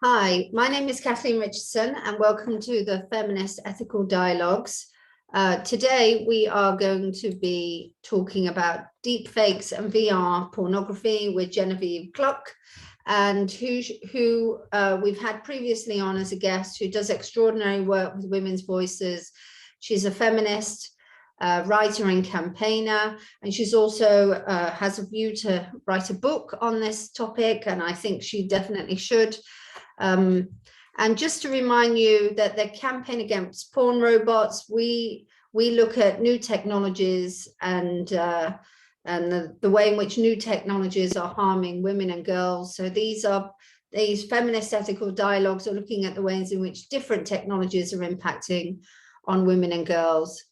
Hi, my name is Kathleen Richardson and welcome to the Feminist Ethical Dialogues. Today we are going to be talking about deepfakes and VR pornography with Genevieve Gluck, and who we've had previously on as a guest, who does extraordinary work with women's voices. She's a feminist, writer and campaigner, and she's also has a view to write a book on this topic, and I think she definitely should. And just to remind you that the campaign against porn robots, we look at new technologies and the way in which new technologies are harming women and girls. So these feminist ethical dialogues are looking at the ways in which different technologies are impacting on women and girls.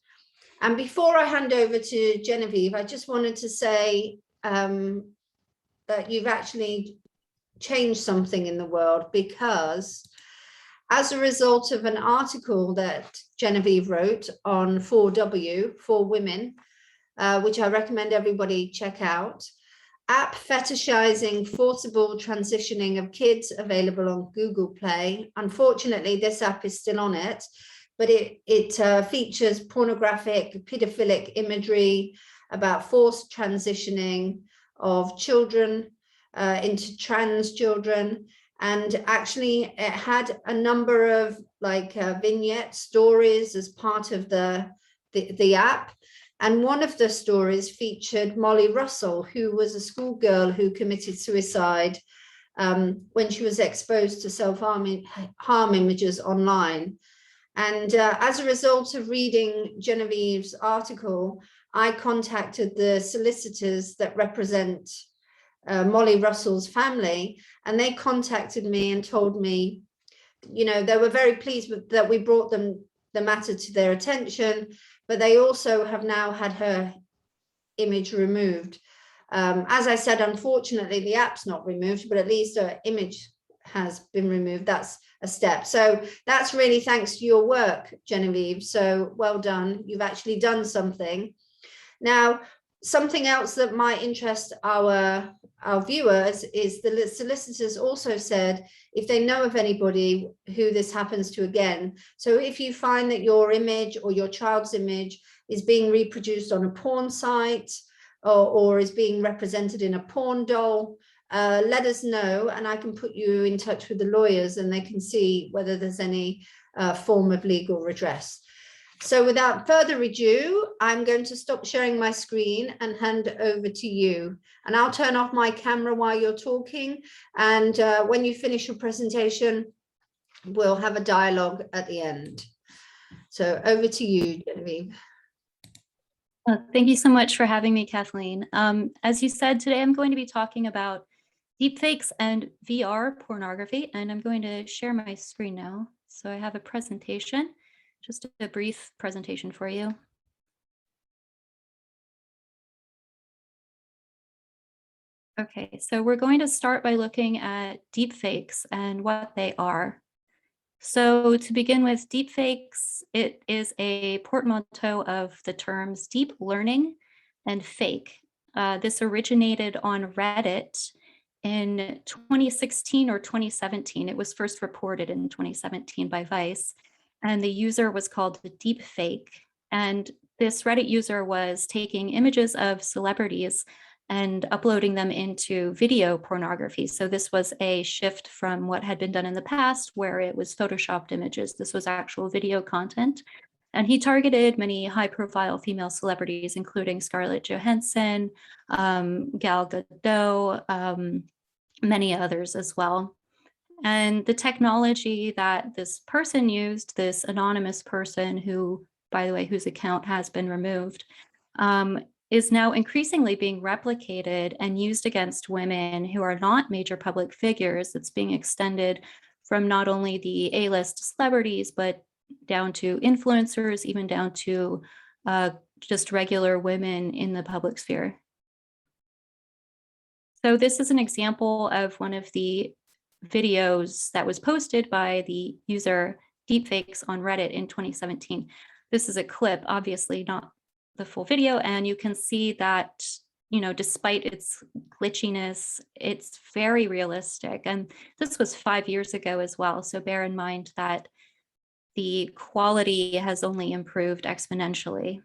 And before I hand over to Genevieve, I just wanted to say that you've actually change something in the world, because as a result of an article that Genevieve wrote on 4W, for women, which I recommend everybody check out, app fetishizing forcible transitioning of kids, available on Google Play. Unfortunately, this app is still on it, but it features pornographic, pedophilic imagery about forced transitioning of children into trans children, and actually it had a number of vignette stories as part of the app, and one of the stories featured Molly Russell, who was a schoolgirl who committed suicide when she was exposed to self-harm images online. And as a result of reading Genevieve's article, I contacted the solicitors that represent Molly Russell's family, and they contacted me and told me, you know, they were very pleased that we brought them the matter to their attention, but they also have now had her image removed. As I said, unfortunately, the app's not removed, but at least her image has been removed. That's a step. So that's really thanks to your work, Genevieve. So well done. You've actually done something. Now, something else that might interest our viewers is the solicitors also said if they know of anybody who this happens to again. So if you find that your image or your child's image is being reproduced on a porn site or is being represented in a porn doll, let us know, and I can put you in touch with the lawyers and they can see whether there's any form of legal redress. So without further ado, I'm going to stop sharing my screen and hand over to you. And I'll turn off my camera while you're talking. And when you finish your presentation, we'll have a dialogue at the end. So over to you, Genevieve. Thank you so much for having me, Kathleen. As you said, today I'm going to be talking about deepfakes and VR pornography, and I'm going to share my screen now. So I have a presentation. Just a brief presentation for you. Okay, so we're going to start by looking at deepfakes and what they are. So to begin with, deepfakes, it is a portmanteau of the terms deep learning and fake. This originated on Reddit in 2016 or 2017. It was first reported in 2017 by Vice. And the user was called the Deepfake. And this Reddit user was taking images of celebrities and uploading them into video pornography. So this was a shift from what had been done in the past, where it was photoshopped images. This was actual video content. And he targeted many high-profile female celebrities, including Scarlett Johansson, Gal Gadot, many others as well. And the technology that this person used, this anonymous person who, by the way, whose account has been removed, is now increasingly being replicated and used against women who are not major public figures. It's being extended from not only the A-list celebrities, but down to influencers, even down to just regular women in the public sphere. So this is an example of one of the videos that was posted by the user Deepfakes on Reddit in 2017. This is a clip, obviously not the full video, and you can see that despite its glitchiness, it's very realistic. And this was 5 years ago as well. So bear in mind that the quality has only improved exponentially.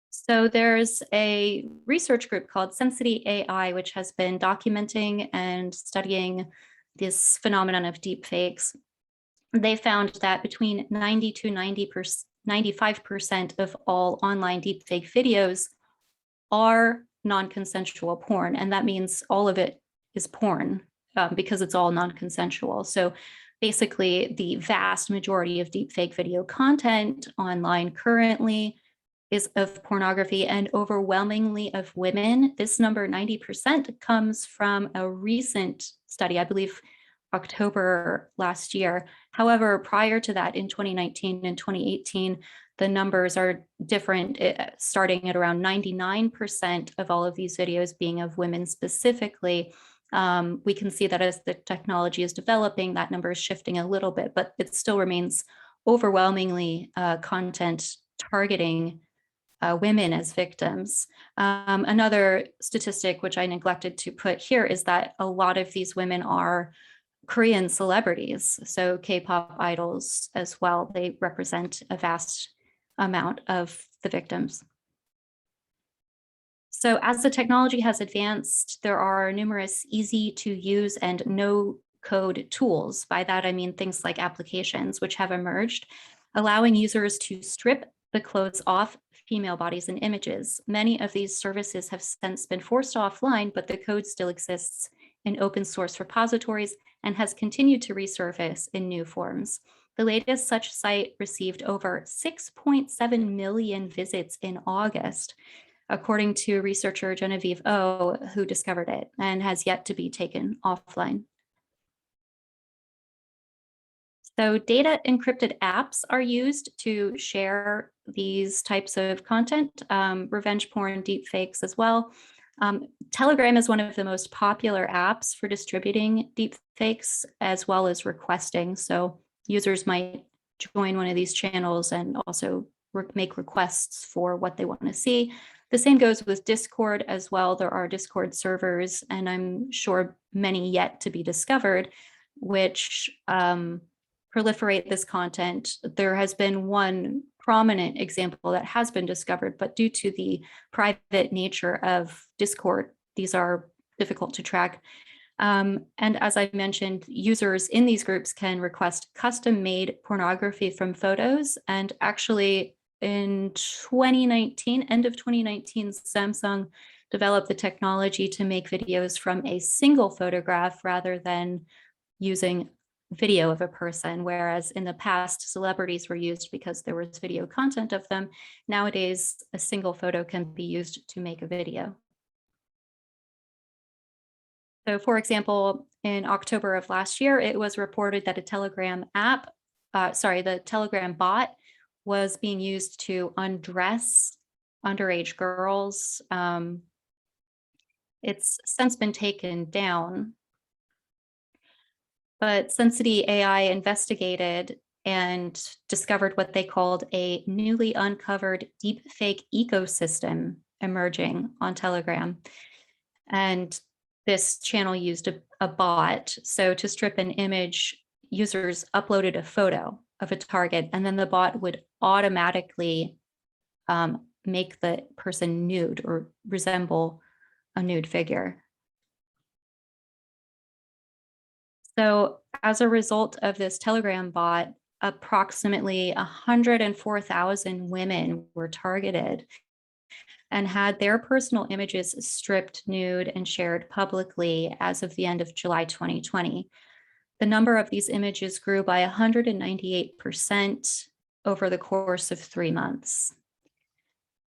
So there's a research group called Sensity AI, which has been documenting and studying this phenomenon of deepfakes. They found that between 90 to 95% of all online deepfake videos are non-consensual porn. And that means all of it is porn because it's all non-consensual. So basically, the vast majority of deepfake video content online currently is of pornography, and overwhelmingly of women. This number, 90%, comes from a recent study, I believe October last year. However, prior to that, in 2019 and 2018, the numbers are different, starting at around 99% of all of these videos being of women specifically. We can see that as the technology is developing, that number is shifting a little bit, but it still remains overwhelmingly content targeting women as victims. Another statistic, which I neglected to put here, is that a lot of these women are Korean celebrities, so K-pop idols as well. They represent a vast amount of the victims. So as the technology has advanced, there are numerous easy to use and no code tools. By that, I mean things like applications, which have emerged, allowing users to strip the clothes off female bodies and images. Many of these services have since been forced offline, but the code still exists in open source repositories and has continued to resurface in new forms. The latest such site received over 6.7 million visits in August, according to researcher Genevieve Gluck, who discovered it, and has yet to be taken offline. So data encrypted apps are used to share these types of content, revenge porn, deepfakes as well. Telegram is one of the most popular apps for distributing deepfakes as well as requesting. So users might join one of these channels and also make requests for what they want to see. The same goes with Discord as well. There are Discord servers, and I'm sure many yet to be discovered, which proliferate this content. There has been one prominent example that has been discovered, but due to the private nature of Discord, these are difficult to track. And as I mentioned, users in these groups can request custom-made pornography from photos. And actually in 2019, end of 2019, Samsung developed the technology to make videos from a single photograph rather than using video of a person, whereas in the past, celebrities were used because there was video content of them. Nowadays, a single photo can be used to make a video. So for example, in October of last year, it was reported that a Telegram the Telegram bot was being used to undress underage girls. It's since been taken down. But Sensity AI investigated and discovered what they called a newly uncovered deepfake ecosystem emerging on Telegram. And this channel used a bot. So to strip an image, users uploaded a photo of a target, and then the bot would automatically make the person nude or resemble a nude figure. So as a result of this Telegram bot, approximately 104,000 women were targeted and had their personal images stripped nude and shared publicly as of the end of July 2020. The number of these images grew by 198% over the course of 3 months.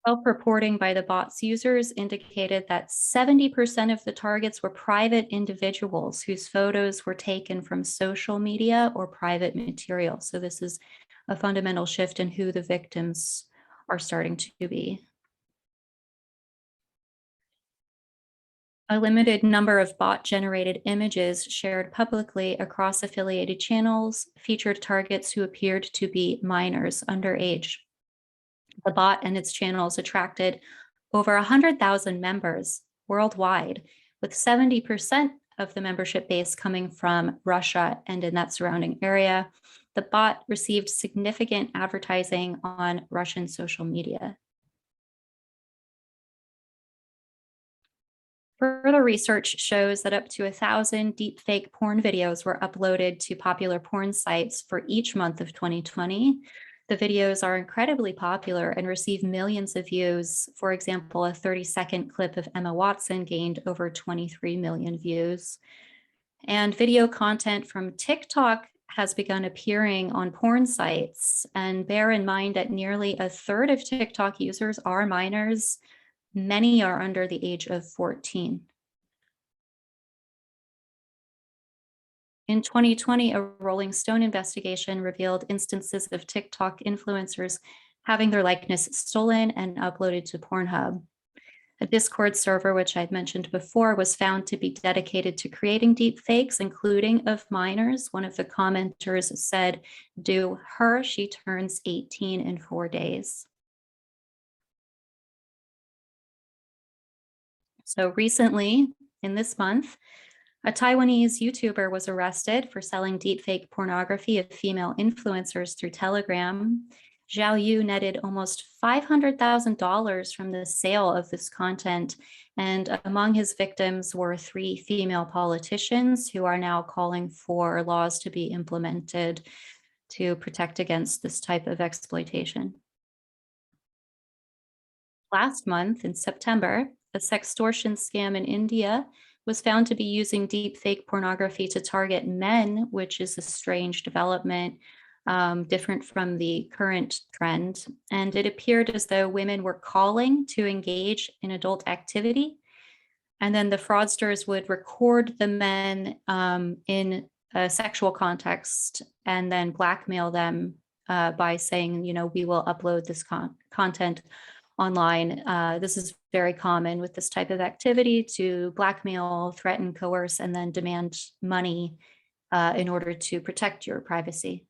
Self-reporting by the bot's users indicated that 70% of the targets were private individuals whose photos were taken from social media or private material. So this is a fundamental shift in who the victims are starting to be. A limited number of bot-generated images shared publicly across affiliated channels featured targets who appeared to be minors underage. The bot and its channels attracted over 100,000 members worldwide, with 70% of the membership base coming from Russia and in that surrounding area. The bot received significant advertising on Russian social media. Further research shows that up to 1,000 deepfake porn videos were uploaded to popular porn sites for each month of 2020. The videos are incredibly popular and receive millions of views. For example, a 30-second clip of Emma Watson gained over 23 million views. And video content from TikTok has begun appearing on porn sites. And bear in mind that nearly a third of TikTok users are minors. Many are under the age of 14. In 2020, a Rolling Stone investigation revealed instances of TikTok influencers having their likeness stolen and uploaded to Pornhub. A Discord server, which I'd mentioned before, was found to be dedicated to creating deepfakes, including of minors. One of the commenters said, "Do her, she turns 18 in 4 days." So recently, in this month, a Taiwanese YouTuber was arrested for selling deepfake pornography of female influencers through Telegram. Zhao Yu netted almost $500,000 from the sale of this content, and among his victims were 3 female politicians who are now calling for laws to be implemented to protect against this type of exploitation. Last month, in September, a sextortion scam in India was found to be using deepfake pornography to target men, which is a strange development, different from the current trend. And it appeared as though women were calling to engage in adult activity. And then the fraudsters would record the men in a sexual context and then blackmail them by saying, we will upload this content online. This is very common with this type of activity, to blackmail, threaten, coerce, and then demand money in order to protect your privacy.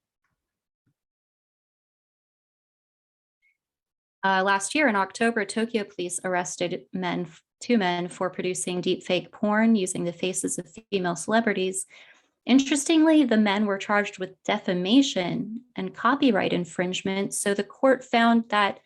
Last year in October, Tokyo police arrested 2 men for producing deepfake porn using the faces of female celebrities. Interestingly, the men were charged with defamation and copyright infringement. So the court found that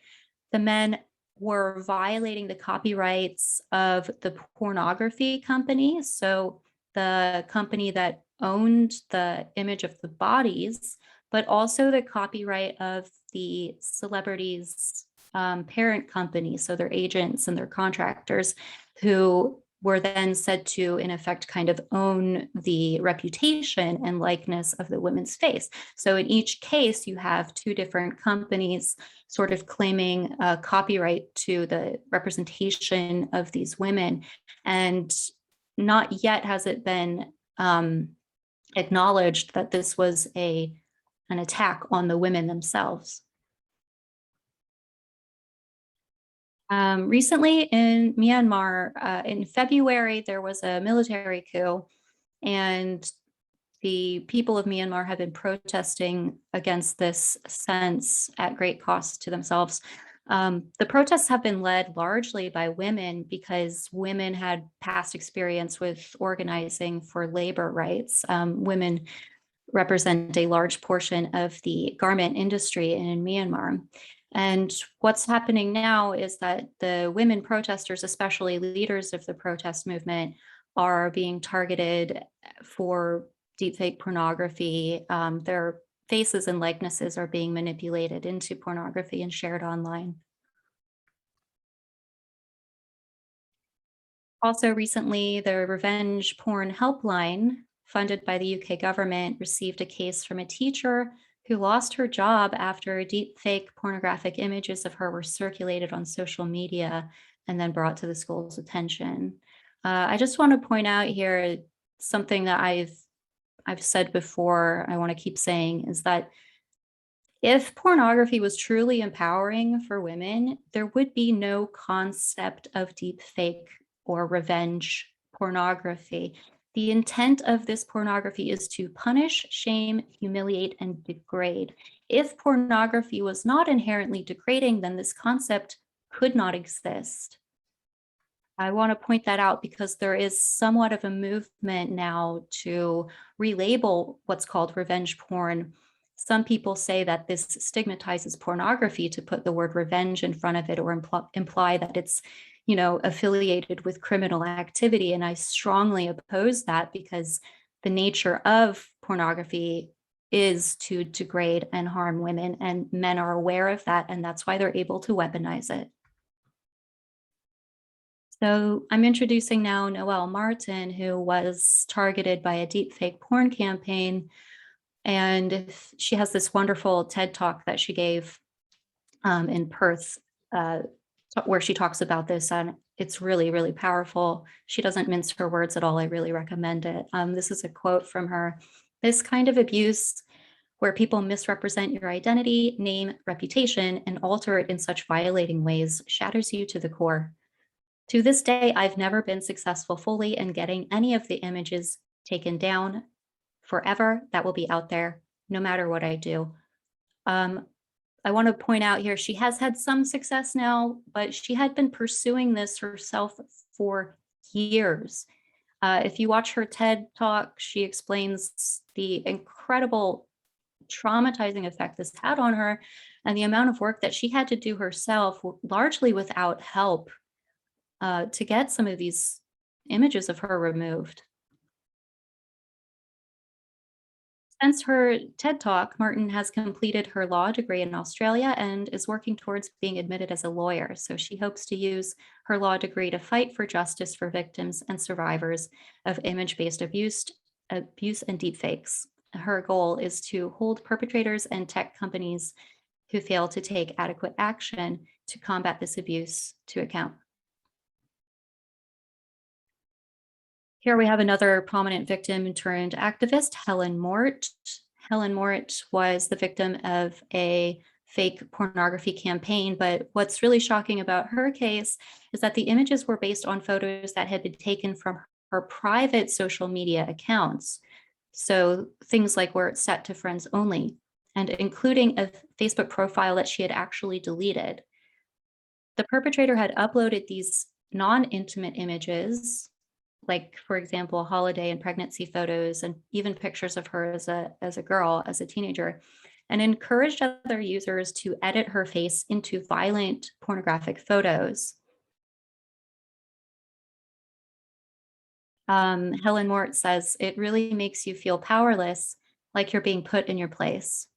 the men were violating the copyrights of the pornography company. So the company that owned the image of the bodies, but also the copyright of the celebrities' parent company, so their agents and their contractors, who were then said to, in effect, kind of own the reputation and likeness of the woman's face. So in each case, you have 2 different companies sort of claiming copyright to the representation of these women. And not yet has it been acknowledged that this was an attack on the women themselves. Recently in Myanmar, in February, there was a military coup, and the people of Myanmar have been protesting against this since, at great cost to themselves. The protests have been led largely by women because women had past experience with organizing for labor rights. Women represent a large portion of the garment industry in Myanmar. And what's happening now is that the women protesters, especially leaders of the protest movement, are being targeted for deepfake pornography. Their faces and likenesses are being manipulated into pornography and shared online. Also recently, the Revenge Porn Helpline, funded by the UK government, received a case from a teacher who lost her job after deepfake pornographic images of her were circulated on social media and then brought to the school's attention. I just want to point out here something that I've said before, I want to keep saying, is that if pornography was truly empowering for women, there would be no concept of deepfake or revenge pornography. The intent of this pornography is to punish, shame, humiliate, and degrade. If pornography was not inherently degrading, then this concept could not exist. I want to point that out because there is somewhat of a movement now to relabel what's called revenge porn. Some people say that this stigmatizes pornography to put the word revenge in front of it or imply that it's, affiliated with criminal activity. And I strongly oppose that because the nature of pornography is to degrade and harm women, and men are aware of that, and that's why they're able to weaponize it. So I'm introducing now Noelle Martin, who was targeted by a deepfake porn campaign. And she has this wonderful TED talk that she gave in Perth, where she talks about this, and it's really, really powerful. She doesn't mince her words at all. I really recommend it. This is a quote from her. "This kind of abuse, where people misrepresent your identity, name, reputation, and alter it in such violating ways, shatters you to the core. To this day, I've never been successful fully in getting any of the images taken down. Forever, that will be out there, no matter what I do." I want to point out here, she has had some success now, but she had been pursuing this herself for years. If you watch her TED talk, she explains the incredible traumatizing effect this had on her and the amount of work that she had to do herself, largely without help, to get some of these images of her removed. Since her TED Talk, Martin has completed her law degree in Australia and is working towards being admitted as a lawyer. So she hopes to use her law degree to fight for justice for victims and survivors of image-based abuse and deepfakes. Her goal is to hold perpetrators and tech companies who fail to take adequate action to combat this abuse to account. Here we have another prominent victim turned activist, Helen Mort. Helen Mort was the victim of a fake pornography campaign, but what's really shocking about her case is that the images were based on photos that had been taken from her private social media accounts. So things like where it's set to friends only, and including a Facebook profile that she had actually deleted. The perpetrator had uploaded these non-intimate images, like, for example, holiday and pregnancy photos, and even pictures of her as a girl, as a teenager, and encouraged other users to edit her face into violent pornographic photos. Helen Mort says, "It really makes you feel powerless, like you're being put in your place,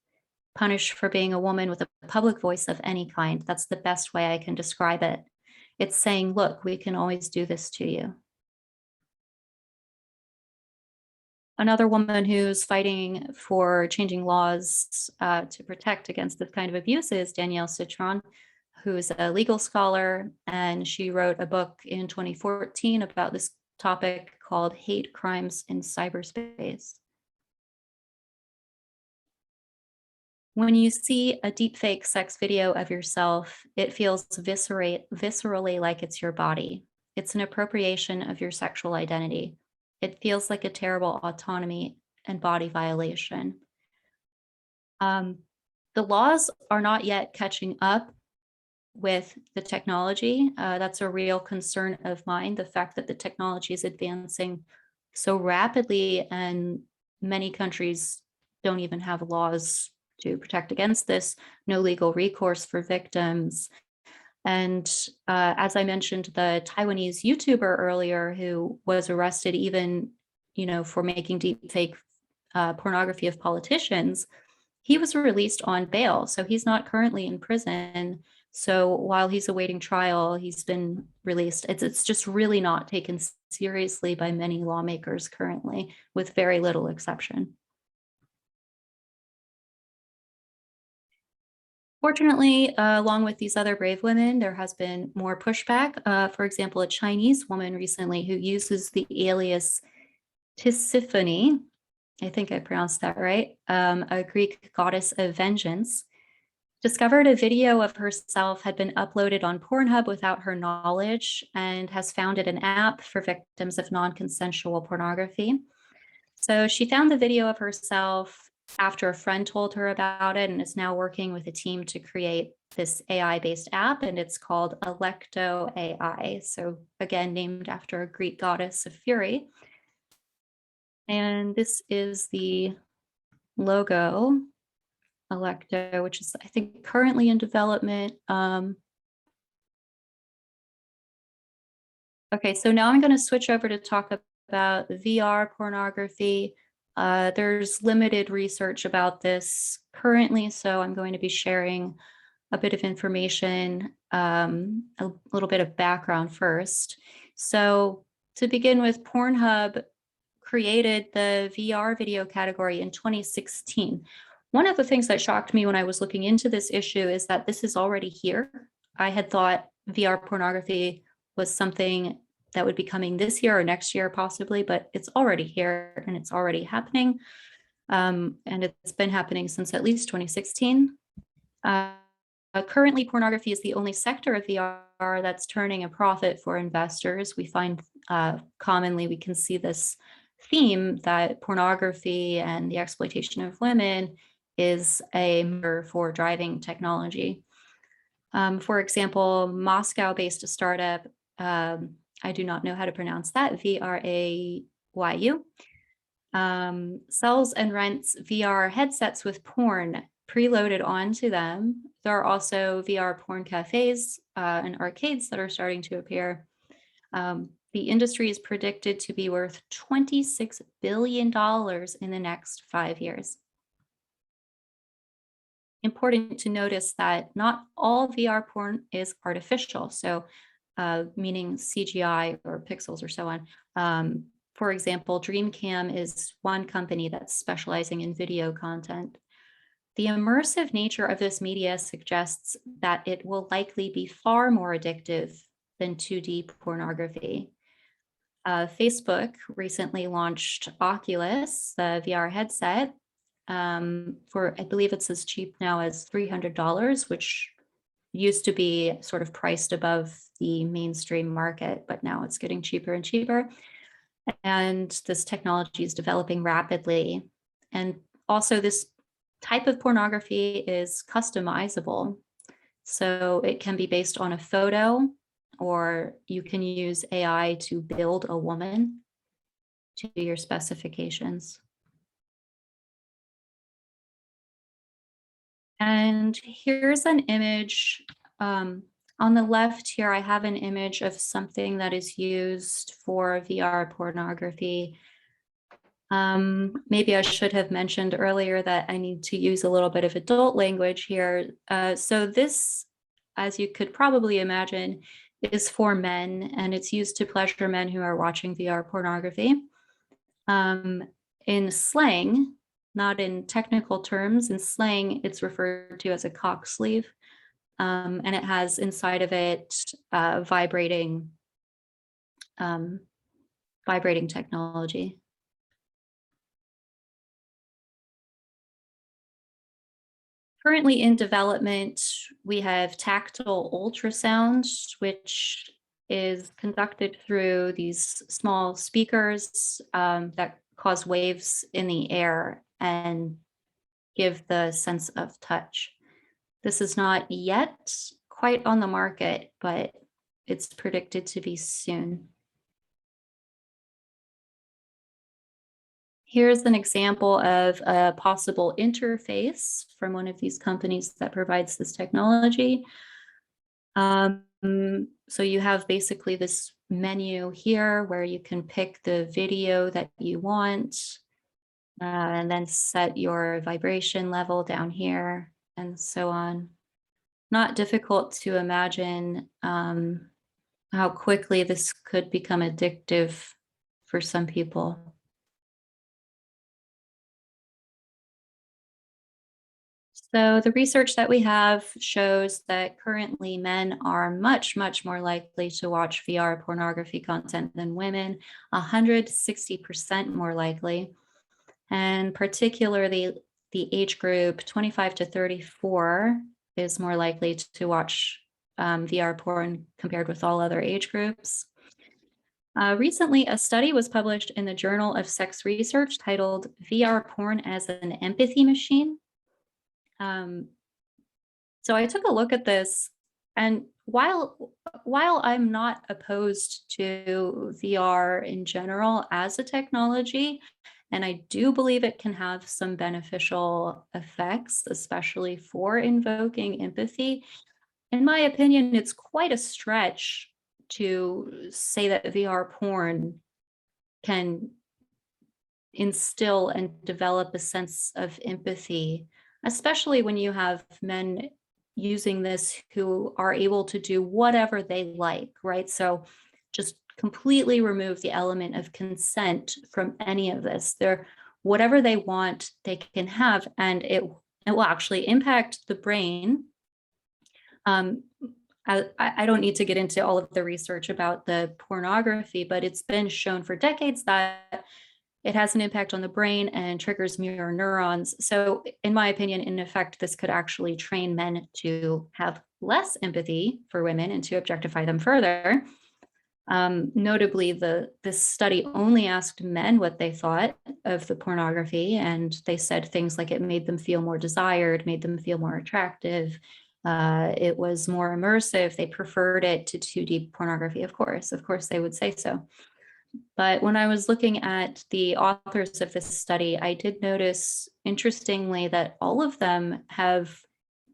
punished for being a woman with a public voice of any kind. That's the best way I can describe it. It's saying, look, we can always do this to you." Another woman who's fighting for changing laws to protect against this kind of abuse is Danielle Citron, who's a legal scholar, and she wrote a book in 2014 about this topic called Hate Crimes in Cyberspace. When you see a deepfake sex video of yourself, it feels viscerally like it's your body. It's an appropriation of your sexual identity. It feels like a terrible autonomy and body violation. The laws are not yet catching up with the technology. That's a real concern of mine, the fact that the technology is advancing so rapidly and many countries don't even have laws to protect against this, no legal recourse for victims. And as I mentioned, the Taiwanese YouTuber earlier who was arrested even, for making deepfake pornography of politicians, he was released on bail. So he's not currently in prison. So while he's awaiting trial, he's been released. It's just really not taken seriously by many lawmakers currently, with very little exception. Fortunately, along with these other brave women, there has been more pushback. For example, a Chinese woman recently who uses the alias Tisiphone, I think I pronounced that right, a Greek goddess of vengeance. discovered a video of herself had been uploaded on Pornhub without her knowledge and has founded an app for victims of non-consensual pornography. So she found the video of herself after a friend told her about it and is now working with a team to create this AI-based app, and it's called Electo AI. So again, named after a Greek goddess of fury. And this is the logo, Electo, which is, I think, currently in development. Okay, so now I'm going to switch over to talk about VR pornography. There's limited research about this currently, so I'm going to be sharing a bit of information, a little bit of background first. So to begin with, Pornhub created the VR video category in 2016. One of the things that shocked me when I was looking into this issue is that this is already here. I had thought VR pornography was something that would be coming this year or next year possibly, but it's already here and it's already happening. And it's been happening since at least 2016. Currently, pornography is the only sector of VR that's turning a profit for investors. We find commonly we can see this theme that pornography and the exploitation of women is a motor for driving technology. For example, Moscow-based startup, I do not know how to pronounce that, VRAYU, sells and rents VR headsets with porn preloaded onto them. There are also VR porn cafes and arcades that are starting to appear. The industry is predicted to be worth $26 billion in the next 5 years. Important to notice that not all VR porn is artificial, so meaning CGI or pixels or so on. For example, DreamCam is one company that's specializing in video content. The immersive nature of this media suggests that it will likely be far more addictive than 2D pornography. Facebook recently launched Oculus, the VR headset, for, I believe it's as cheap now as $300, which used to be sort of priced above the mainstream market, but now it's getting cheaper and cheaper. And this technology is developing rapidly. And also this type of pornography is customizable. So it can be based on a photo, or you can use AI to build a woman to your specifications. And here's an image. On the left here, I have an image of something that is used for VR pornography. Maybe I should have mentioned earlier that I need to use a little bit of adult language here. So this, as you could probably imagine, is for men, and it's used to pleasure men who are watching VR pornography. In slang, not in technical terms, in slang, it's referred to as a cock sleeve. And it has inside of it vibrating technology. Currently in development, we have tactile ultrasound, which is conducted through these small speakers that cause waves in the air and give the sense of touch. This is not yet quite on the market, but it's predicted to be soon. Here's an example of a possible interface from one of these companies that provides this technology. So you have basically this menu here where you can pick the video that you want and then set your vibration level down here and so on. Not difficult to imagine how quickly this could become addictive for some people. So the research that we have shows that currently men are much, much more likely to watch VR pornography content than women, 160% more likely. And particularly the age group 25 to 34 is more likely to watch VR porn compared with all other age groups. Recently, a study was published in the Journal of Sex Research titled VR Porn as an Empathy Machine. So I took a look at this, and while I'm not opposed to VR in general as a technology, and I do believe it can have some beneficial effects, especially for invoking empathy, in my opinion, it's quite a stretch to say that VR porn can instill and develop a sense of empathy, especially when you have men using this who are able to do whatever they like, right? So just completely remove the element of consent from any of this. They're whatever they want, they can have, and it will actually impact the brain. I don't need to get into all of the research about the pornography, but it's been shown for decades that it has an impact on the brain and triggers mirror neurons. So in my opinion, in effect, this could actually train men to have less empathy for women and to objectify them further. Notably, this study only asked men what they thought of the pornography, and they said things like it made them feel more desired, made them feel more attractive. It was more immersive. They preferred it to 2D pornography, of course they would say so. But when I was looking at the authors of this study, I did notice, interestingly, that all of them have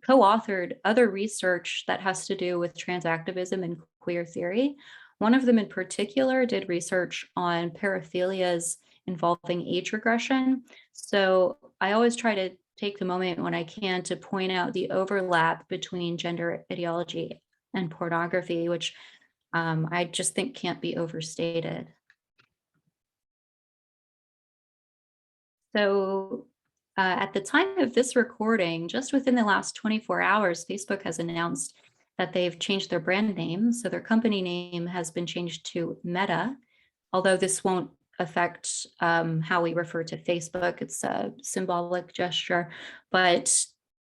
co-authored other research that has to do with trans activism and queer theory. One of them in particular did research on paraphilias involving age regression. So I always try to take the moment when I can to point out the overlap between gender ideology and pornography, which I just think can't be overstated. So at the time of this recording, just within the last 24 hours, Facebook has announced that they've changed their brand name. So their company name has been changed to Meta, although this won't affect how we refer to Facebook. It's a symbolic gesture, but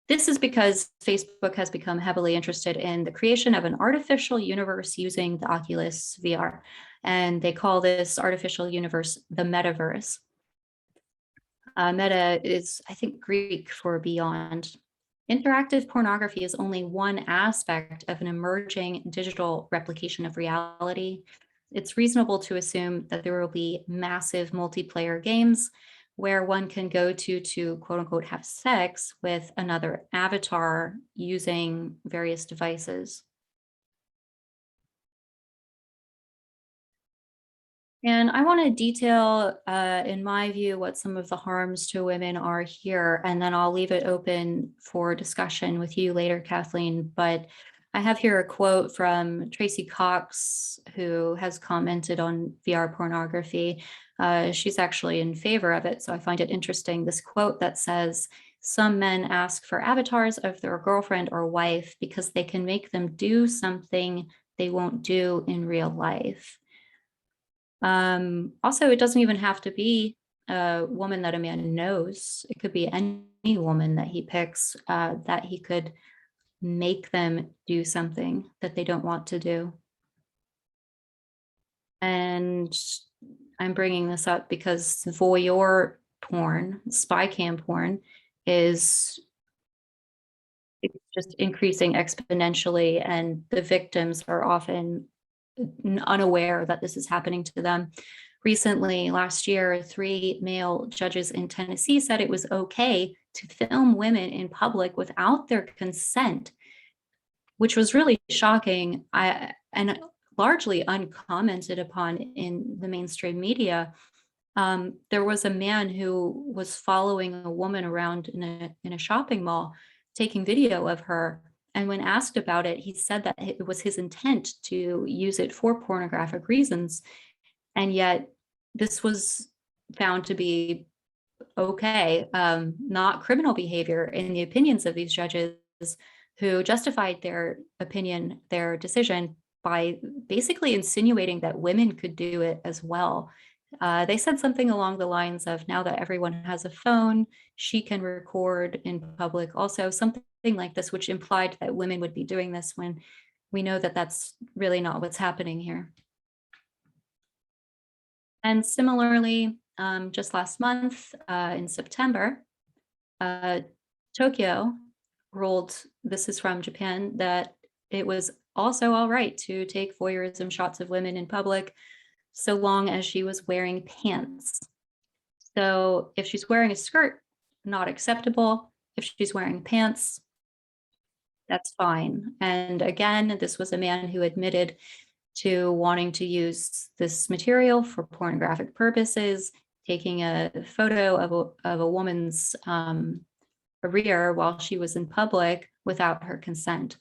this is because Facebook has become heavily interested in the creation of an artificial universe using the Oculus VR. And they call this artificial universe the metaverse. Meta is, I think, Greek for beyond. Interactive pornography is only one aspect of an emerging digital replication of reality. It's reasonable to assume that there will be massive multiplayer games where one can go to quote unquote have sex with another avatar using various devices. And I want to detail, in my view, what some of the harms to women are here, and then I'll leave it open for discussion with you later, Kathleen. But I have here a quote from Tracy Cox, who has commented on VR pornography. She's actually in favor of it, so I find it interesting. This quote that says, "Some men ask for avatars of their girlfriend or wife because they can make them do something they won't do in real life." Also, it doesn't even have to be a woman that a man knows. It could be any woman that he picks, that he could make them do something that they don't want to do. And I'm bringing this up because voyeur porn, spy cam porn, it's just increasing exponentially, and the victims are often unaware that this is happening to them. Recently, last year, 3 male judges in Tennessee said it was okay to film women in public without their consent, which was really shocking and largely uncommented upon in the mainstream media. There was a man who was following a woman around in a shopping mall, taking video of her. And when asked about it, he said that it was his intent to use it for pornographic reasons. And yet this was found to be okay, not criminal behavior in the opinions of these judges, who justified their opinion, their decision, by basically insinuating that women could do it as well. They said something along the lines of, now that everyone has a phone, she can record in public also, something like this, which implied that women would be doing this when we know that that's really not what's happening here. And similarly, just last month in September, Tokyo ruled, this is from Japan, that it was also all right to take voyeurism shots of women in public so long as she was wearing pants. So if she's wearing a skirt, not acceptable. If she's wearing pants, that's fine. And again, this was a man who admitted to wanting to use this material for pornographic purposes, taking a photo of a woman's rear while she was in public without her consent.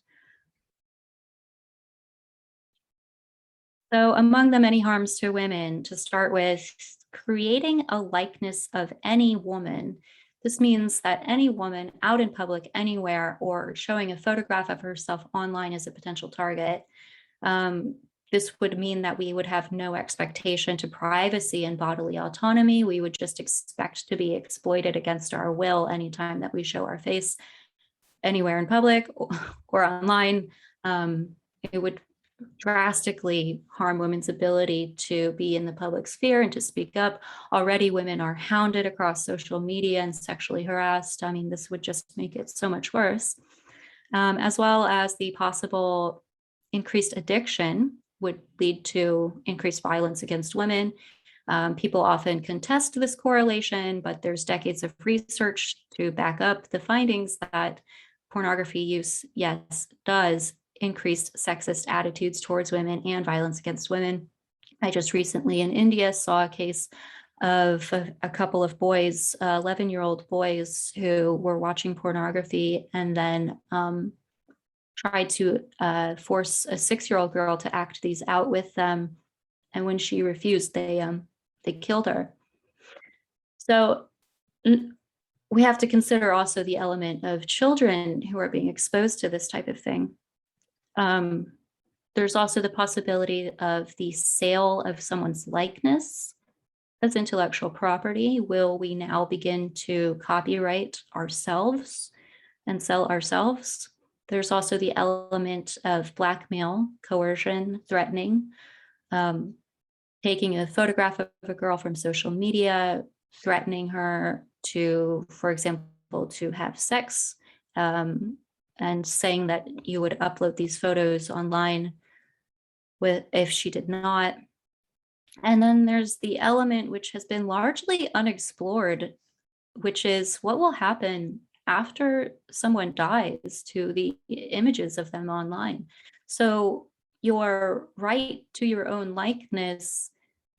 So among the many harms to women, to start with, creating a likeness of any woman. This means that any woman out in public anywhere or showing a photograph of herself online as a potential target. This would mean that we would have no expectation to privacy and bodily autonomy. We would just expect to be exploited against our will anytime that we show our face anywhere in public or online. It would drastically harm women's ability to be in the public sphere and to speak up. Already women are hounded across social media and sexually harassed. I mean, this would just make it so much worse. As well as the possible increased addiction would lead to increased violence against women. People often contest this correlation, but there's decades of research to back up the findings that pornography use, yes, does increased sexist attitudes towards women and violence against women. I just recently in India saw a case of a couple of boys, 11-year-old boys who were watching pornography and then tried to force a 6-year-old girl to act these out with them. And when she refused, they killed her. So we have to consider also the element of children who are being exposed to this type of thing. There's also the possibility of the sale of someone's likeness as intellectual property. Will we now begin to copyright ourselves and sell ourselves? There's also the element of blackmail, coercion, threatening, taking a photograph of a girl from social media, threatening her to, for example, to have sex, and saying that you would upload these photos online if she did not. And then there's the element which has been largely unexplored, which is what will happen after someone dies to the images of them online. So your right to your own likeness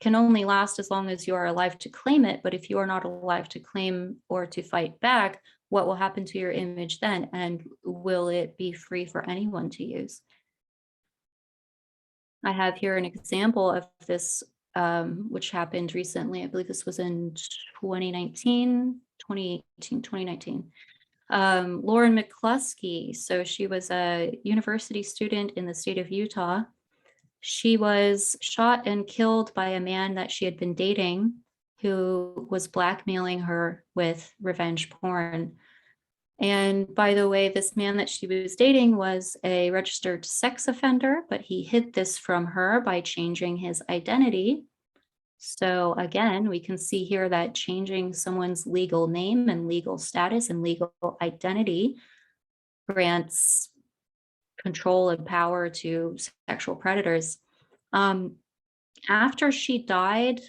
can only last as long as you are alive to claim it. But if you are not alive to claim or to fight back, what will happen to your image then? And will it be free for anyone to use? I have here an example of this, which happened recently. I believe this was in 2019. Lauren McCluskey. So she was a university student in the state of Utah. She was shot and killed by a man that she had been dating who was blackmailing her with revenge porn. And by the way, this man that she was dating was a registered sex offender, but he hid this from her by changing his identity. So again, we can see here that changing someone's legal name and legal status and legal identity grants control and power to sexual predators. After she died,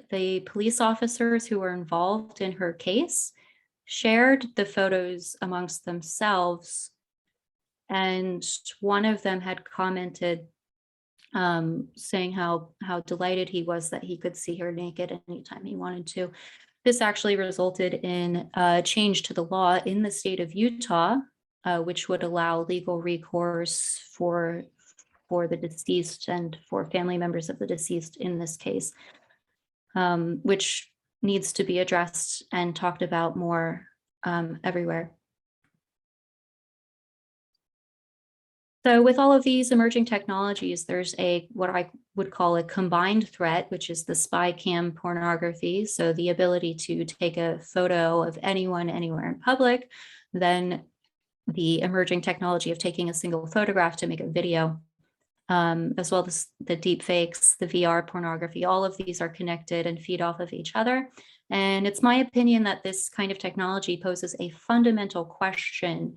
the police officers who were involved in her case shared the photos amongst themselves. And one of them had commented saying how delighted he was that he could see her naked anytime he wanted to. This actually resulted in a change to the law in the state of Utah, which would allow legal recourse for the deceased and for family members of the deceased in this case, which needs to be addressed and talked about more everywhere. So with all of these emerging technologies, there's what I would call a combined threat, which is the spy cam pornography. So the ability to take a photo of anyone, anywhere in public, then the emerging technology of taking a single photograph to make a video, as well as the deep fakes, the VR pornography. All of these are connected and feed off of each other. And it's my opinion that this kind of technology poses a fundamental question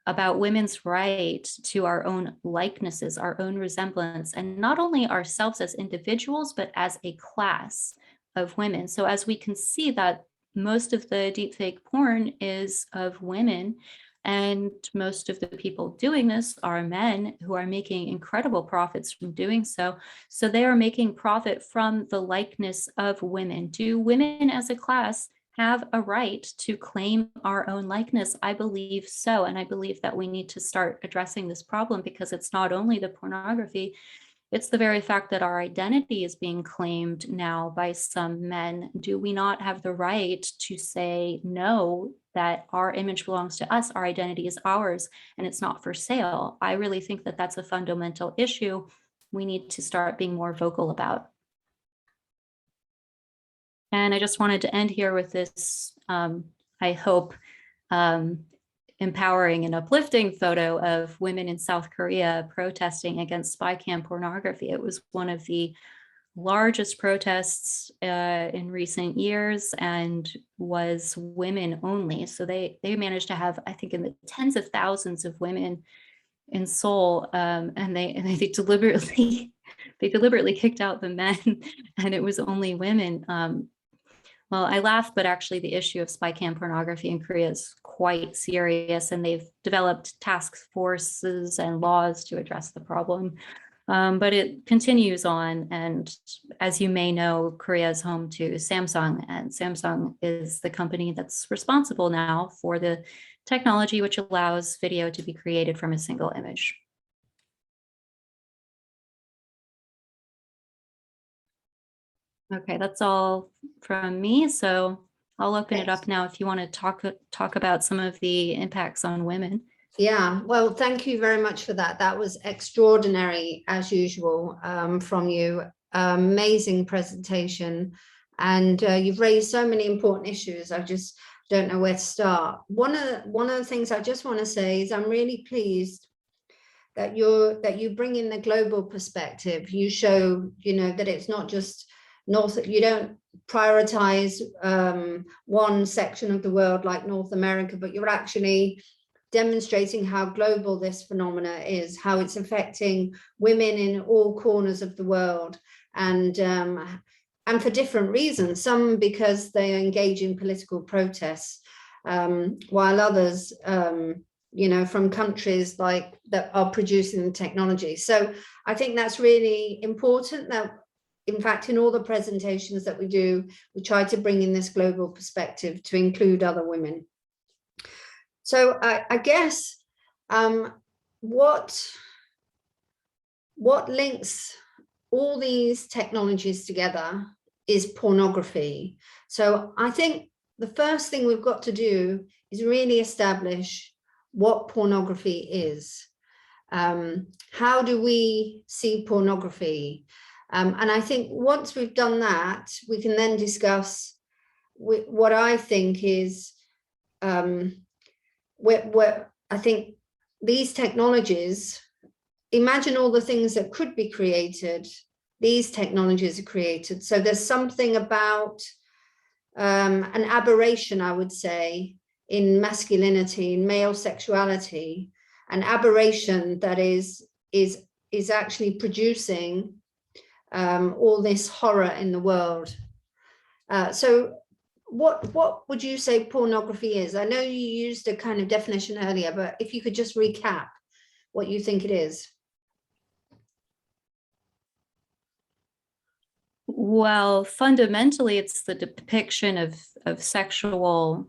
about women's right to our own likenesses, our own resemblance, and not only ourselves as individuals, but as a class of women. So as we can see that most of the deepfake porn is of women, and most of the people doing this are men who are making incredible profits from doing so. So they are making profit from the likeness of women. Do women as a class have a right to claim our own likeness? I believe so. And I believe that we need to start addressing this problem, because it's not only the pornography, it's the very fact that our identity is being claimed now by some men. Do we not have the right to say, no, that our image belongs to us, our identity is ours, and it's not for sale? I really think that that's a fundamental issue we need to start being more vocal about. And I just wanted to end here with this, I hope, empowering and uplifting photo of women in South Korea protesting against spy cam pornography. It was one of the largest protests in recent years and was women only. So they managed to have, I think, in the tens of thousands of women in Seoul, and they deliberately kicked out the men, and it was only women. Well, I laugh, but actually the issue of spy cam pornography in Korea is quite serious, and they've developed task forces and laws to address the problem. But it continues on, and as you may know, Korea is home to Samsung, and Samsung is the company that's responsible now for the technology which allows video to be created from a single image. Okay, that's all from me. So I'll open it up now if you want to talk about some of the impacts on women. Yeah, well, thank you very much for that. That was extraordinary, as usual, from you. Amazing presentation. And you've raised so many important issues. I just don't know where to start. One of the things I just want to say is I'm really pleased that you bring in the global perspective. You show, that it's not just you don't prioritize one section of the world like North America, but you're actually demonstrating how global this phenomena is, how it's affecting women in all corners of the world, and for different reasons. Some because they engage in political protests, while others, from countries like that are producing the technology. So I think that's really important, that in fact, in all the presentations that we do, we try to bring in this global perspective to include other women. So I guess what links all these technologies together is pornography. So I think the first thing we've got to do is really establish what pornography is. How do we see pornography? And I think once we've done that, we can then discuss what I think is where I think these technologies, imagine all the things that could be created, these technologies are created. So there's something about an aberration, I would say, in masculinity, in male sexuality, an aberration that is actually producing all this horror in the world. So what would you say pornography is? I know you used a kind of definition earlier, but if you could just recap what you think it is. Well, fundamentally, it's the depiction of sexual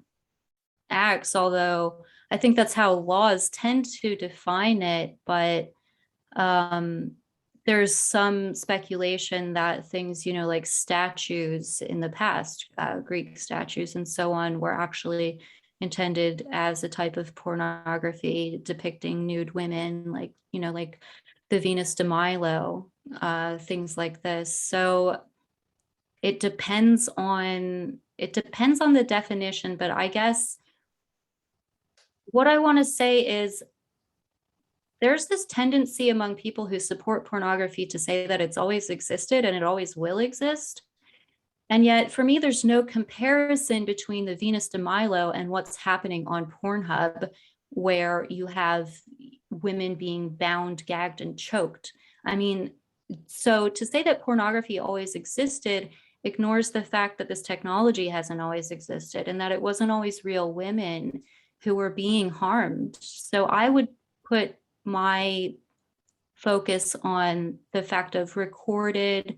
acts, although I think that's how laws tend to define it. But there's some speculation that things, like statues in the past, Greek statues and so on, were actually intended as a type of pornography depicting nude women, like, you know, like the Venus de Milo, things like this. So it depends on the definition, but I guess what I want to say is there's this tendency among people who support pornography to say that it's always existed and it always will exist. And yet, for me, there's no comparison between the Venus de Milo and what's happening on Pornhub, where you have women being bound, gagged, and choked. I mean, so to say that pornography always existed ignores the fact that this technology hasn't always existed and that it wasn't always real women who were being harmed. So I would put my focus on the fact of recorded,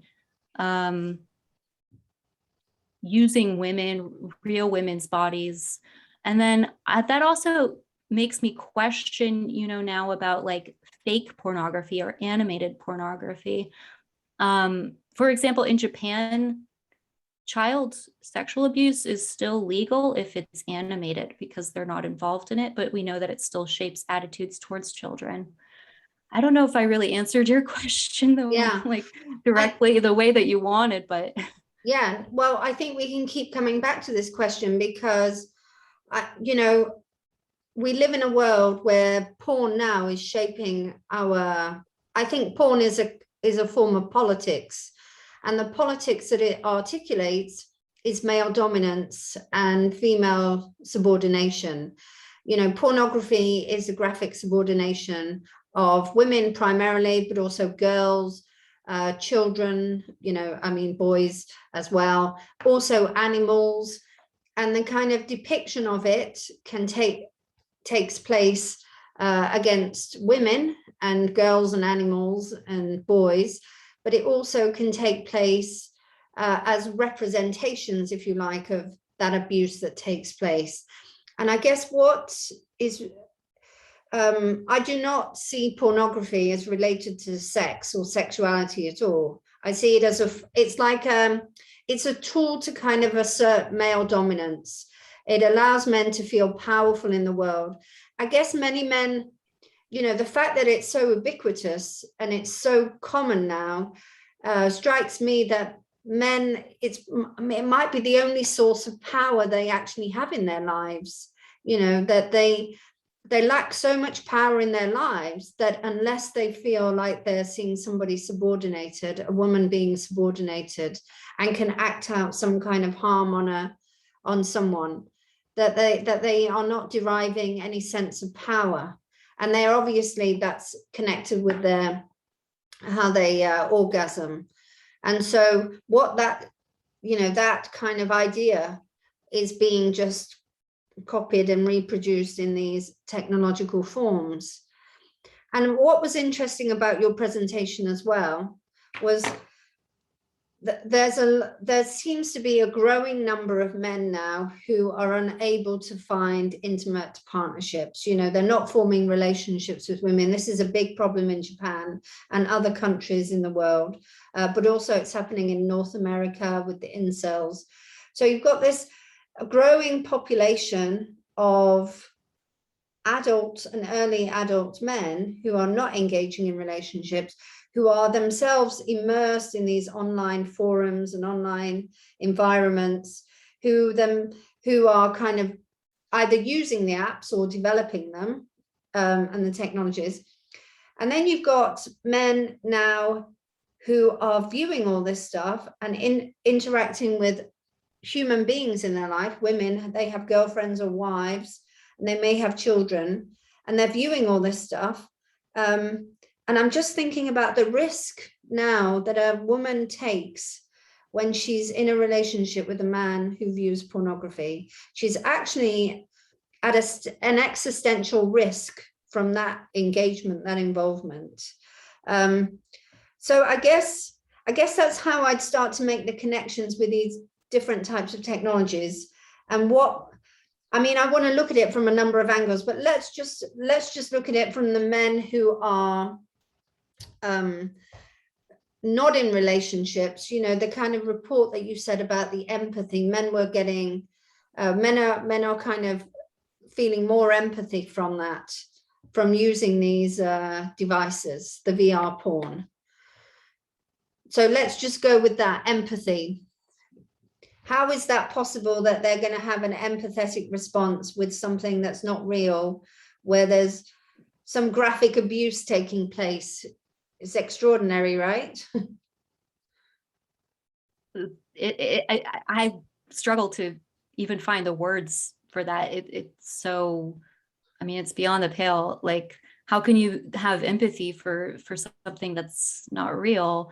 using women, real women's bodies. And then that also makes me question, you know, now about like fake pornography or animated pornography. For example, in Japan, child sexual abuse is still legal if it's animated because they're not involved in it, but we know that it still shapes attitudes towards children. I don't know if I really answered your question though, like directly the way that you wanted, but. Yeah, well, I think we can keep coming back to this question because, you know, we live in a world where porn now is shaping our, I think porn is a form of politics, and the politics that it articulates is male dominance and female subordination. You know, pornography is a graphic subordination of women primarily, but also girls, children, you know, I mean, boys as well, also animals, and the kind of depiction of it takes place against women and girls and animals and boys, but it also can take place as representations, if you like, of that abuse that takes place. And I guess what is I do not see pornography as related to sex or sexuality at all. I see it as it's like it's a tool to kind of assert male dominance. It allows men to feel powerful in the world. I guess many men, you know, the fact that it's so ubiquitous and it's so common now strikes me that men, it might be the only source of power they actually have in their lives, you know, that they lack so much power in their lives that unless they feel like they're seeing somebody subordinated, a woman being subordinated, and can act out some kind of harm on someone, that they are not deriving any sense of power. And they're obviously, that's connected with how they orgasm. And so what that, you know, that kind of idea is being just copied and reproduced in these technological forms. And what was interesting about your presentation as well was that there seems to be a growing number of men now who are unable to find intimate partnerships. You know, they're not forming relationships with women. This is a big problem in Japan and other countries in the world, but also it's happening in North America with the incels. So you've got this growing population of adult and early adult men who are not engaging in relationships, who are themselves immersed in these online forums and online environments, who are kind of either using the apps or developing them and the technologies. And then you've got men now who are viewing all this stuff and interacting with human beings in their life. Women, they have girlfriends or wives, and they may have children, and they're viewing all this stuff. And I'm just thinking about the risk now that a woman takes when she's in a relationship with a man who views pornography. She's actually at an existential risk from that engagement, that involvement. So I guess that's how I'd start to make the connections with these different types of technologies. And I want to look at it from a number of angles, but let's just look at it from the men who are not in relationships. You know, the kind of report that you said about the empathy men were getting, men are kind of feeling more empathy from that, from using these devices, the VR porn. So let's just go with that, empathy. How is that possible that they're going to have an empathetic response with something that's not real, where there's some graphic abuse taking place? It's extraordinary, right? I struggle to even find the words for that. It's so, I mean, it's beyond the pale. Like, how can you have empathy for something that's not real?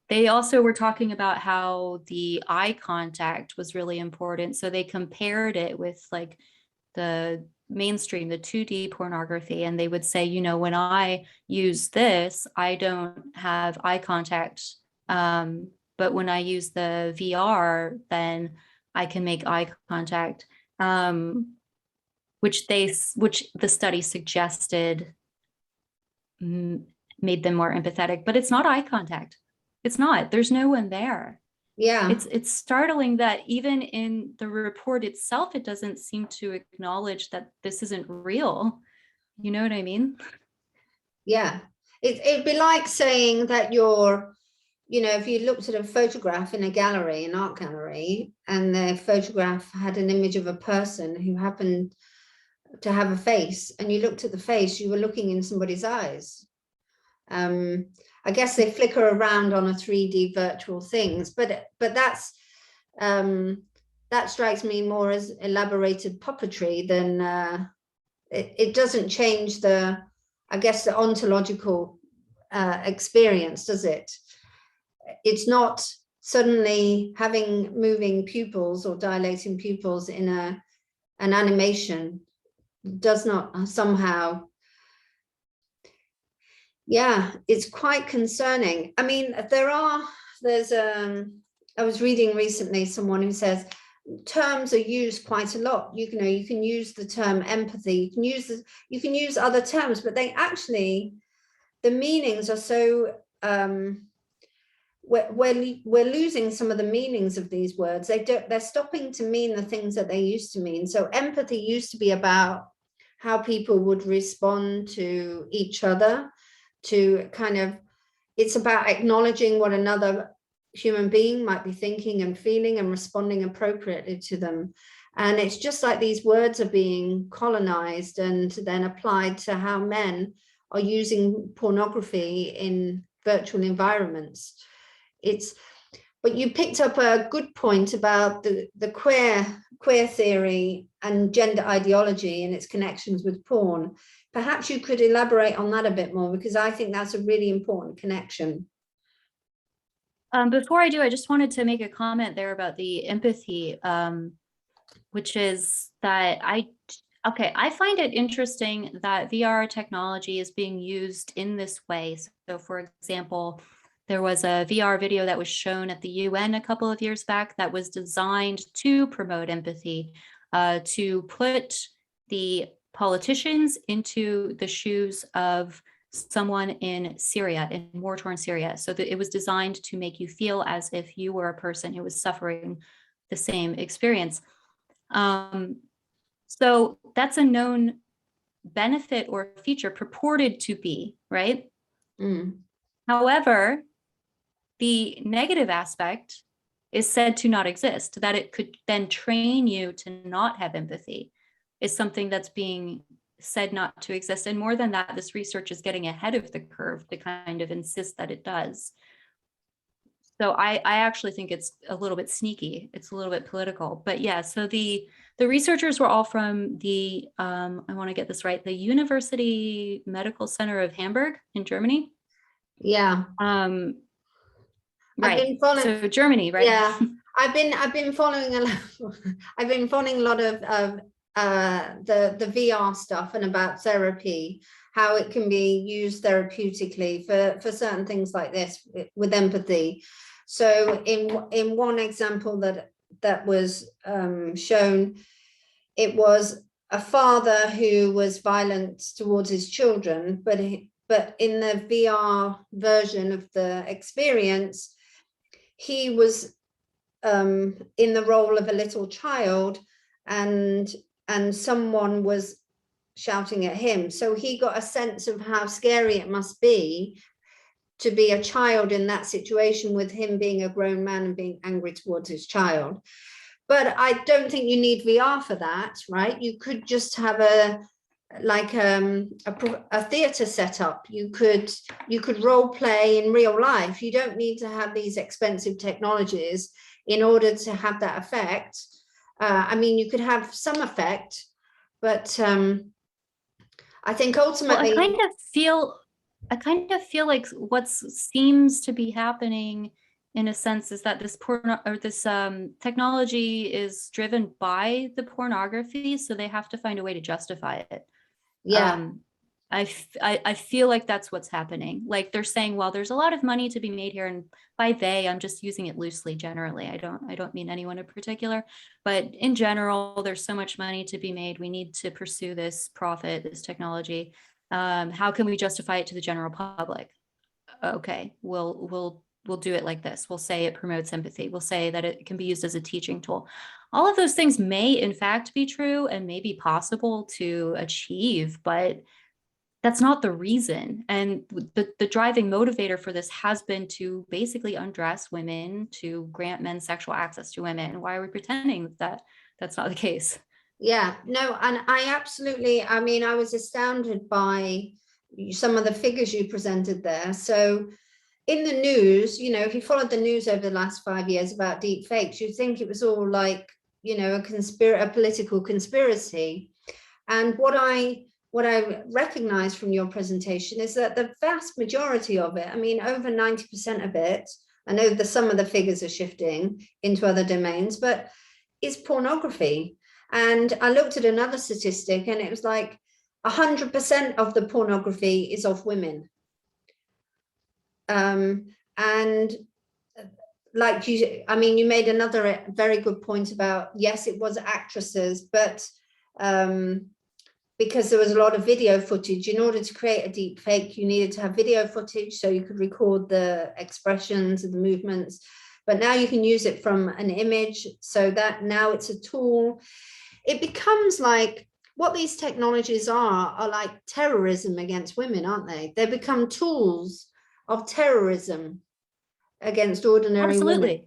They also were talking about how the eye contact was really important. So they compared it with like the mainstream, the 2D pornography, and they would say, you know, when I use this, I don't have eye contact. But when I use the VR, then I can make eye contact, which the study suggested made them more empathetic. But it's not eye contact. It's not. There's no one there. Yeah. It's startling that even in the report itself, it doesn't seem to acknowledge that this isn't real. You know what I mean? Yeah. It'd be like saying that you're, you know, if you looked at a photograph in a gallery, an art gallery, and the photograph had an image of a person who happened to have a face, and you looked at the face, you were looking in somebody's eyes. I guess they flicker around on a 3D virtual things, but that's that strikes me more as elaborated puppetry than it doesn't change the, I guess, the ontological experience, does it? It's not suddenly having moving pupils or dilating pupils in an animation does not somehow. Yeah, it's quite concerning. I mean, there's I was reading recently someone who says terms are used quite a lot. You know, you can use the term empathy, you can use other terms, but they actually, the meanings are so we're losing some of the meanings of these words. They're stopping to mean the things that they used to mean. So empathy used to be about how people would respond to each other, to kind of, it's about acknowledging what another human being might be thinking and feeling and responding appropriately to them. And it's just like these words are being colonized and then applied to how men are using pornography in virtual environments. But you picked up a good point about the queer theory and gender ideology and its connections with porn. Perhaps you could elaborate on that a bit more, because I think that's a really important connection. Before I do, I just wanted to make a comment there about the empathy, which is that I find it interesting that VR technology is being used in this way. So for example, there was a VR video that was shown at the UN a couple of years back that was designed to promote empathy, to put the politicians into the shoes of someone in Syria, in war-torn Syria. So that it was designed to make you feel as if you were a person who was suffering the same experience. So that's a known benefit or feature purported to be, right? Mm. However, the negative aspect is said to not exist, that it could then train you to not have empathy, is something that's being said not to exist. And more than that, this research is getting ahead of the curve to kind of insist that it does. So I actually think it's a little bit sneaky. It's a little bit political. But yeah, so the researchers were all from the, I want to get this right, the University Medical Center of Hamburg in Germany. Yeah. Right. So Germany, right? Yeah. I've been following a lot. I've been following a lot of the VR stuff and about therapy, how it can be used therapeutically for certain things like this with empathy. So in one example that was shown, it was a father who was violent towards his children, but in the VR version of the experience, he was in the role of a little child, and and someone was shouting at him. So he got a sense of how scary it must be to be a child in that situation, with him being a grown man and being angry towards his child. But I don't think you need VR for that, right? You could just have a theater setup. You could role play in real life. You don't need to have these expensive technologies in order to have that effect. I mean, you could have some effect, but I think ultimately, well, I kind of feel like what seems to be happening in a sense is that this technology is driven by the pornography, so they have to find a way to justify it. yeah. I feel like that's what's happening. Like they're saying, well, there's a lot of money to be made here, and by they, I'm just using it loosely. Generally, I don't mean anyone in particular, but in general, there's so much money to be made. We need to pursue this profit, this technology. How can we justify it to the general public? Okay, we'll do it like this. We'll say it promotes empathy. We'll say that it can be used as a teaching tool. All of those things may in fact be true and may be possible to achieve, but that's not the reason. And the driving motivator for this has been to basically undress women, to grant men sexual access to women. Why are we pretending that that's not the case? Yeah, no, and I mean, I was astounded by some of the figures you presented there. So in the news, you know, if you followed the news over the last 5 years about deep fakes, you'd think it was all like, you know, a political conspiracy. And what I recognize from your presentation is that the vast majority of it, I mean, over 90% of it, I know some of the figures are shifting into other domains, but is pornography. And I looked at another statistic, and it was like 100% of the pornography is of women. And like I mean, you made another very good point about, yes, it was actresses, but because there was a lot of video footage. In order to create a deep fake, you needed to have video footage so you could record the expressions and the movements. But now you can use it from an image, so that now it's a tool. It becomes like, what these technologies are like terrorism against women, aren't they? They become tools of terrorism against ordinary women.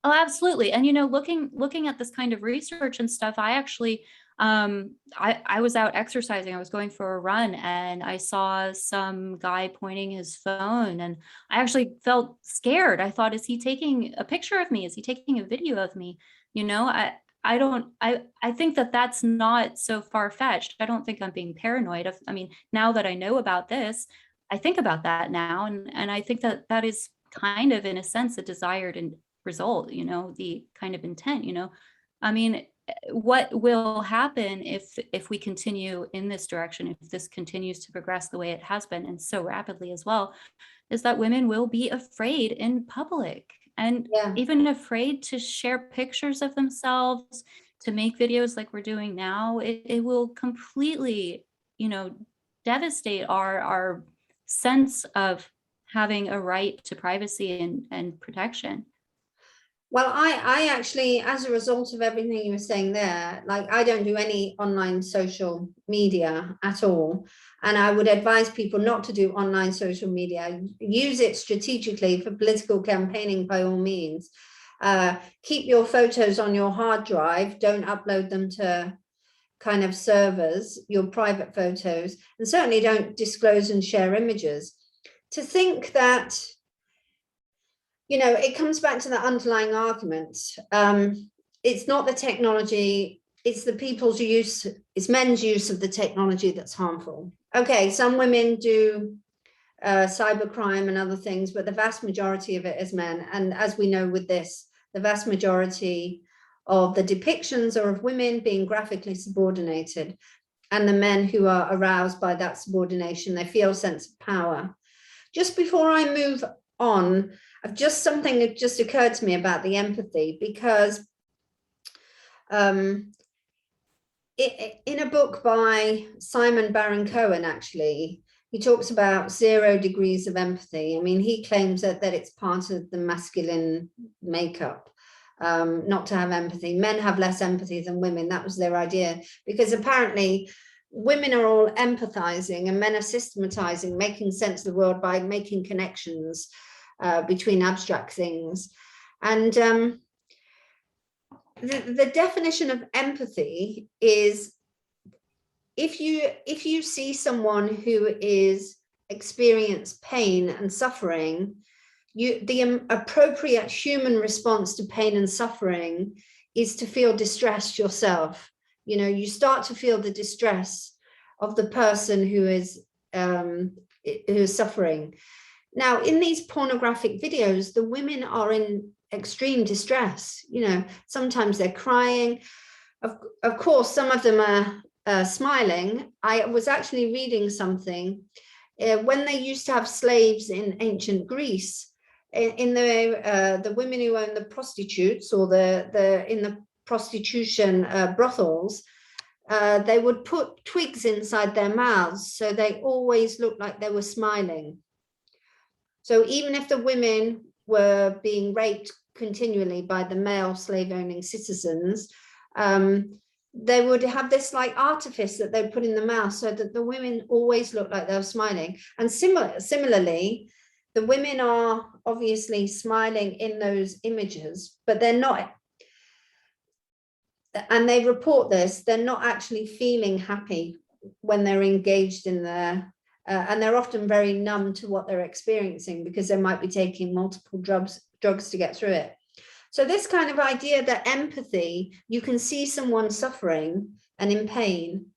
Oh, absolutely. And, you know, looking at this kind of research and stuff, I actually, I was out exercising. I was going for a run, and I saw some guy pointing his phone, and I actually felt scared. I thought, is he taking a picture of me? Is he taking a video of me? You know, I think that that's not so far-fetched. I don't think I'm being paranoid. I mean, now that I know about this, I think about that now. And I think that that is kind of, in a sense, a desired result, you know, the kind of intent, you know. I mean, what will happen if we continue in this direction, if this continues to progress the way it has been, and so rapidly as well, is that women will be afraid in public, and even afraid to share pictures of themselves, to make videos like we're doing now. It will completely, you know, devastate our sense of having a right to privacy and protection. Well, I actually, as a result of everything you were saying there, like, I don't do any online social media at all. And I would advise people not to do online social media. Use it strategically for political campaigning by all means. Keep your photos on your hard drive. Don't upload them to kind of servers, your private photos, and certainly don't disclose and share images. To think that, you know, it comes back to the underlying argument. It's not the technology, it's the people's use, it's men's use of the technology that's harmful. Okay, some women do cybercrime and other things, but the vast majority of it is men. And as we know with this, the vast majority of the depictions are of women being graphically subordinated, and the men who are aroused by that subordination, they feel a sense of power. Just before I move on, something that just occurred to me about the empathy, because in a book by Simon Baron-Cohen, actually, he talks about 0 degrees of empathy. I mean, he claims that it's part of the masculine makeup. not to have empathy. Men have less empathy than women. That was their idea, because apparently women are all empathizing and men are systematizing, making sense of the world by making connections between abstract things. And the definition of empathy is if you see someone who is experience pain and suffering, the appropriate human response to pain and suffering is to feel distressed yourself. You know, you start to feel the distress of the person who is suffering. Now, in these pornographic videos, the women are in extreme distress. You know, sometimes they're crying. Of course, some of them are smiling. I was actually reading something when they used to have slaves in ancient Greece. In the women who own the prostitutes or in the prostitution brothels, they would put twigs inside their mouths so they always looked like they were smiling. So even if the women were being raped continually by the male slave owning citizens, they would have this like artifice that they put in the mouth so that the women always look like they were smiling. And similarly, the women are obviously smiling in those images, but they're not, and they report this, they're not actually feeling happy when they're engaged in and they're often very numb to what they're experiencing because they might be taking multiple drugs to get through it. So this kind of idea that empathy, you can see someone suffering and in pain,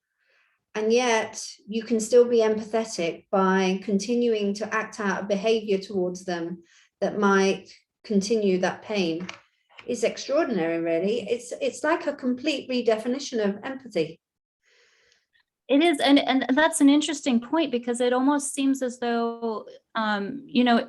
and yet you can still be empathetic by continuing to act out a behavior towards them that might continue that pain, is extraordinary, really. It's like a complete redefinition of empathy. It is, and that's an interesting point, because it almost seems as though, you know,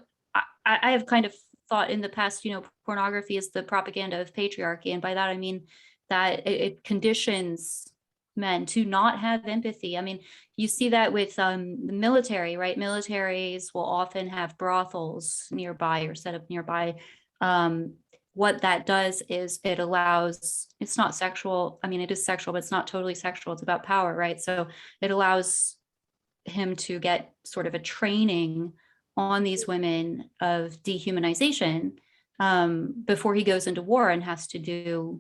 I have kind of thought in the past, you know, pornography is the propaganda of patriarchy, and by that I mean that it conditions men to not have empathy. I mean, you see that with the military, right? Militaries will often have brothels nearby or set up nearby. What that does is it allows, it's not sexual. I mean, it is sexual, but it's not totally sexual. It's about power, right? So it allows him to get sort of a training on these women of dehumanization before he goes into war and has to do,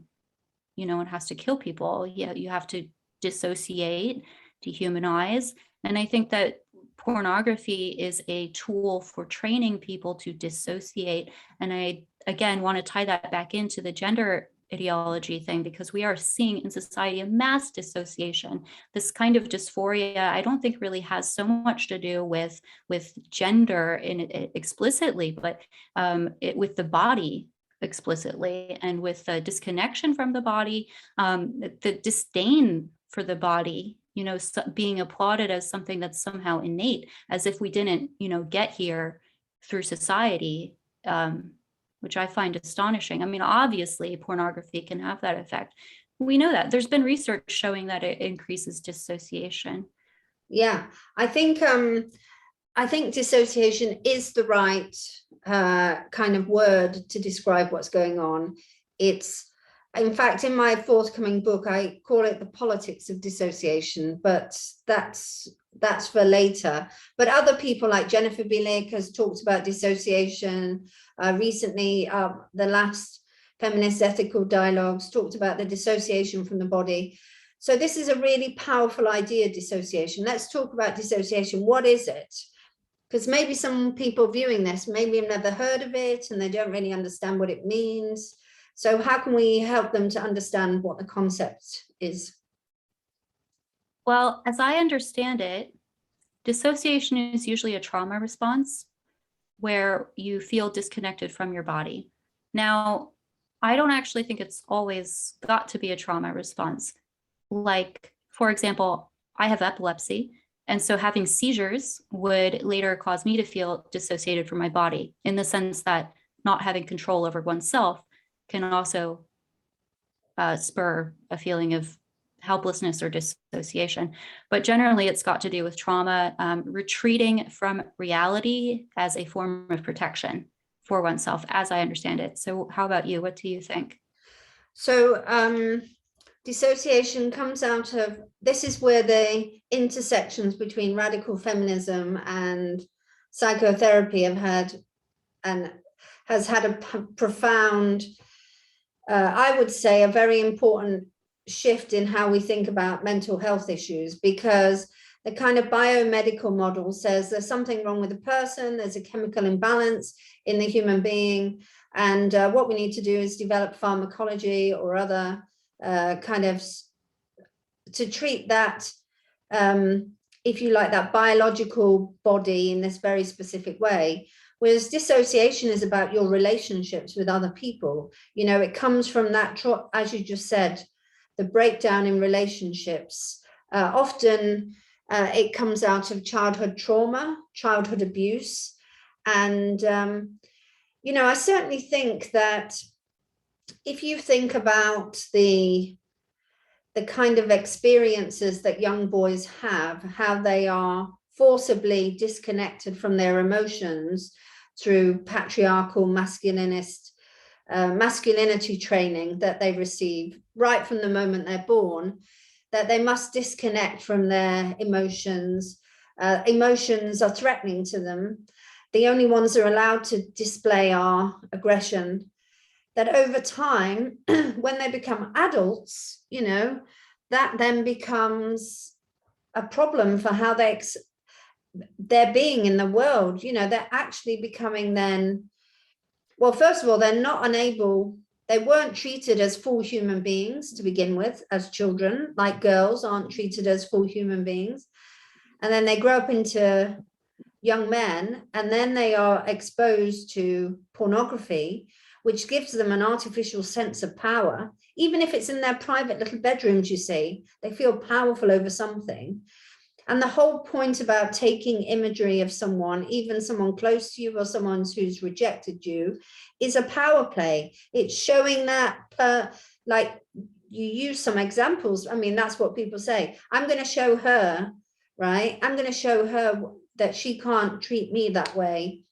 you know, and has to kill people. Yeah, you have to dissociate, dehumanize. And I think that pornography is a tool for training people to dissociate. And I, again, want to tie that back into the gender ideology thing, because we are seeing in society a mass dissociation. This kind of dysphoria, I don't think really has so much to do with gender in it explicitly, but with the body explicitly, and with the disconnection from the body, the disdain for the body, you know, being applauded as something that's somehow innate, as if we didn't, you know, get here through society, which I find astonishing. I mean, obviously pornography can have that effect. We know that. There's been research showing that it increases dissociation. Yeah, I think dissociation is the right kind of word to describe what's going on. It's, in fact, in my forthcoming book, I call it the politics of dissociation, but that's for later. But other people like Genevieve Gluck has talked about dissociation. Recently, the last Feminist Ethical Dialogues talked about the dissociation from the body. So this is a really powerful idea, dissociation. Let's talk about dissociation. What is it? Because maybe some people viewing this maybe have never heard of it and they don't really understand what it means. So how can we help them to understand what the concept is? Well, as I understand it, dissociation is usually a trauma response where you feel disconnected from your body. Now, I don't actually think it's always got to be a trauma response. Like, for example, I have epilepsy, and so having seizures would later cause me to feel dissociated from my body, in the sense that not having control over oneself can also spur a feeling of helplessness or dissociation. But generally, it's got to do with trauma, retreating from reality as a form of protection for oneself, as I understand it. So how about you? What do you think? So dissociation comes out of, this is where the intersections between radical feminism and psychotherapy have had, and has had a profound, I would say, a very important shift in how we think about mental health issues, because the kind of biomedical model says there's something wrong with the person, there's a chemical imbalance in the human being, and what we need to do is develop pharmacology or other kind of to treat that, if you like, that biological body in this very specific way. Whereas dissociation is about your relationships with other people. You know, it comes from that, as you just said, the breakdown in relationships. Often it comes out of childhood trauma, childhood abuse. And, you know, I certainly think that if you think about the kind of experiences that young boys have, how they are forcibly disconnected from their emotions through patriarchal masculinity training that they receive right from the moment they're born, that they must disconnect from their emotions. Emotions are threatening to them. The only ones they're allowed to display are aggression. That over time, when they become adults, you know, that then becomes a problem for how they're being in the world. You know, they're actually becoming then, well, first of all, they're not unable, they weren't treated as full human beings to begin with as children, like girls aren't treated as full human beings. And then they grow up into young men, and then they are exposed to pornography, which gives them an artificial sense of power. Even if it's in their private little bedrooms, you see, they feel powerful over something. And the whole point about taking imagery of someone, even someone close to you or someone who's rejected you, is a power play. It's showing that, like you use some examples. I mean, that's what people say. I'm going to show her, right? I'm going to show her that she can't treat me that way.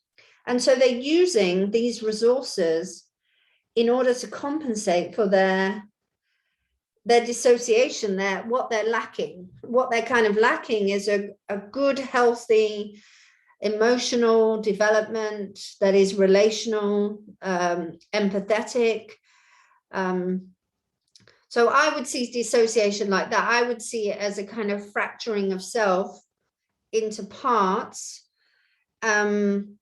And so they're using these resources in order to compensate for their dissociation, what they're lacking. What they're kind of lacking is a good, healthy, emotional development that is relational, empathetic. So I would see dissociation like that. I would see it as a kind of fracturing of self into parts, and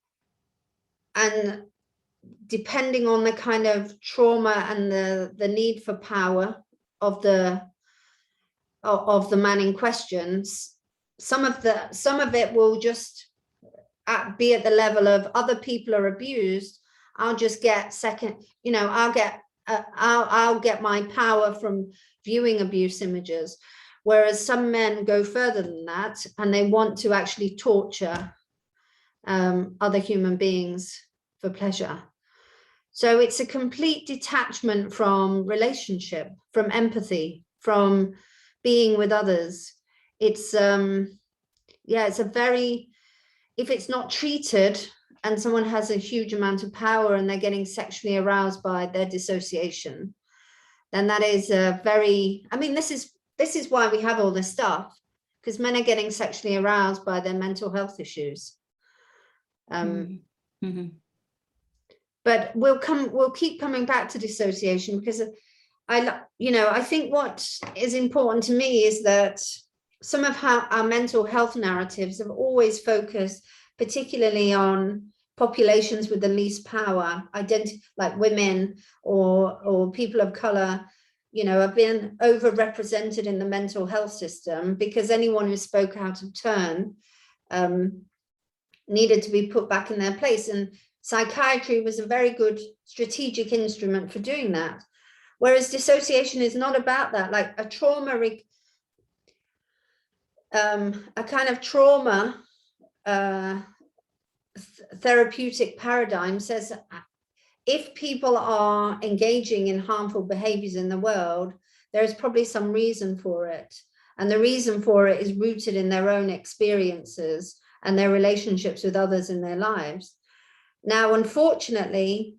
depending on the kind of trauma and the need for power of the man in question, some of it will just be at the level of other people are abused. I'll just get second, you know, I'll get my power from viewing abuse images. Whereas some men go further than that, and they want to actually torture other human beings for pleasure. So it's a complete detachment from relationship, from empathy, from being with others. It's it's a very, if it's not treated and someone has a huge amount of power and they're getting sexually aroused by their dissociation, then that is a very, I mean, this is why we have all this stuff, because men are getting sexually aroused by their mental health issues. But we'll keep coming back to dissociation, because I think what is important to me is that some of our mental health narratives have always focused particularly on populations with the least power, like women or people of color, you know, have been overrepresented in the mental health system, because anyone who spoke out of turn needed to be put back in their place. And psychiatry was a very good strategic instrument for doing that. Whereas dissociation is not about that. Like a trauma, a kind of trauma therapeutic paradigm says, if people are engaging in harmful behaviors in the world, there is probably some reason for it. And the reason for it is rooted in their own experiences and their relationships with others in their lives. Now, unfortunately,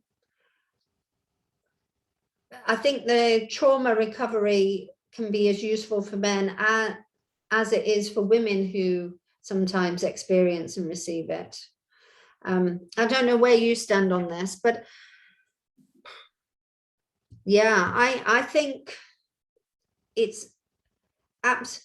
I think the trauma recovery can be as useful for men as it is for women who sometimes experience and receive it. I don't know where you stand on this, but yeah, I think it's as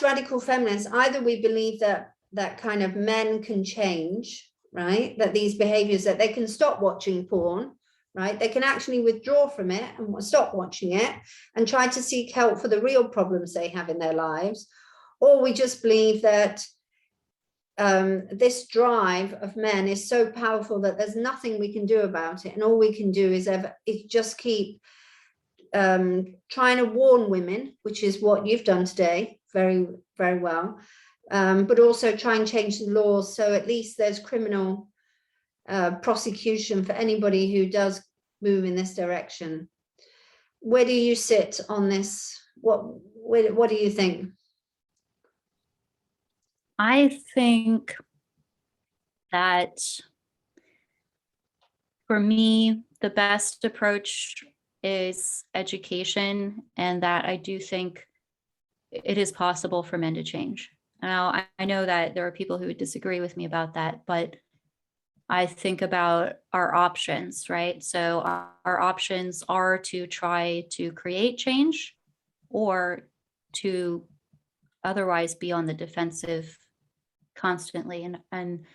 radical feminists, either we believe that kind of men can change, right? That these behaviors, that they can stop watching porn, right? They can actually withdraw from it and stop watching it and try to seek help for the real problems they have in their lives. Or we just believe that this drive of men is so powerful that there's nothing we can do about it. And all we can do is just keep trying to warn women, which is what you've done today very, very well, but also try and change the laws so at least there's criminal prosecution for anybody who does move in this direction. Where do you sit on this? What do you think? I think that for me, the best approach is education, and that I do think it is possible for men to change. Now, I know that there are people who would disagree with me about that, but I think about our options, right? So our options are to try to create change or to otherwise be on the defensive constantly. And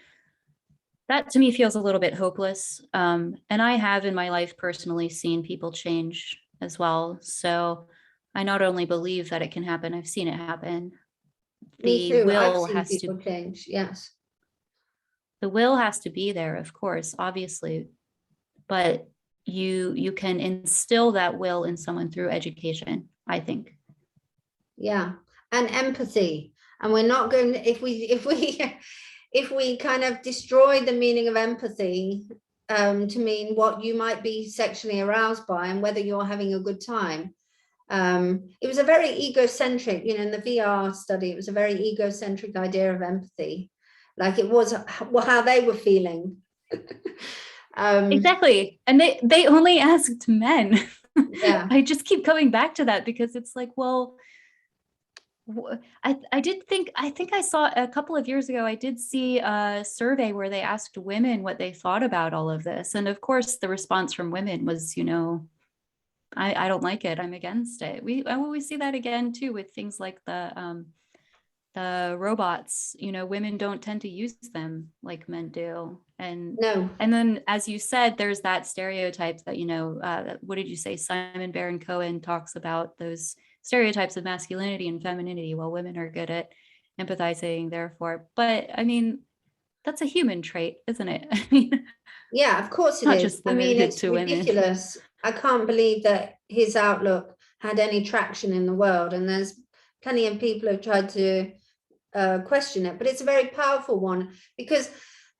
that to me feels a little bit hopeless. And I have in my life personally seen people change as well. So I not only believe that it can happen, I've seen it happen. Me too. I've seen people change, yes. The will has to be there, of course, obviously, but you can instill that will in someone through education, I think. Yeah, and empathy. And we're not going to, if we kind of destroy the meaning of empathy to mean what you might be sexually aroused by and whether you're having a good time. It was a very egocentric, in the VR study, it was a very egocentric idea of empathy. Like it was how they were feeling. Exactly. And they only asked men. Yeah. I just keep coming back to that because it's like, well, I think I saw a couple of years ago, I did see a survey where they asked women what they thought about all of this. And of course, the response from women was, I don't like it. I'm against it. We see that again, too, with things like the robots. Women don't tend to use them like men do. And no. And then, as you said, there's that stereotype that, what did you say? Simon Baron Cohen talks about those stereotypes of masculinity and femininity, while women are good at empathizing, therefore. But I mean, that's a human trait, isn't it? I mean, yeah, of course it is. I mean, it's ridiculous. I can't believe that his outlook had any traction in the world. And there's plenty of people who have tried to question it, but it's a very powerful one, because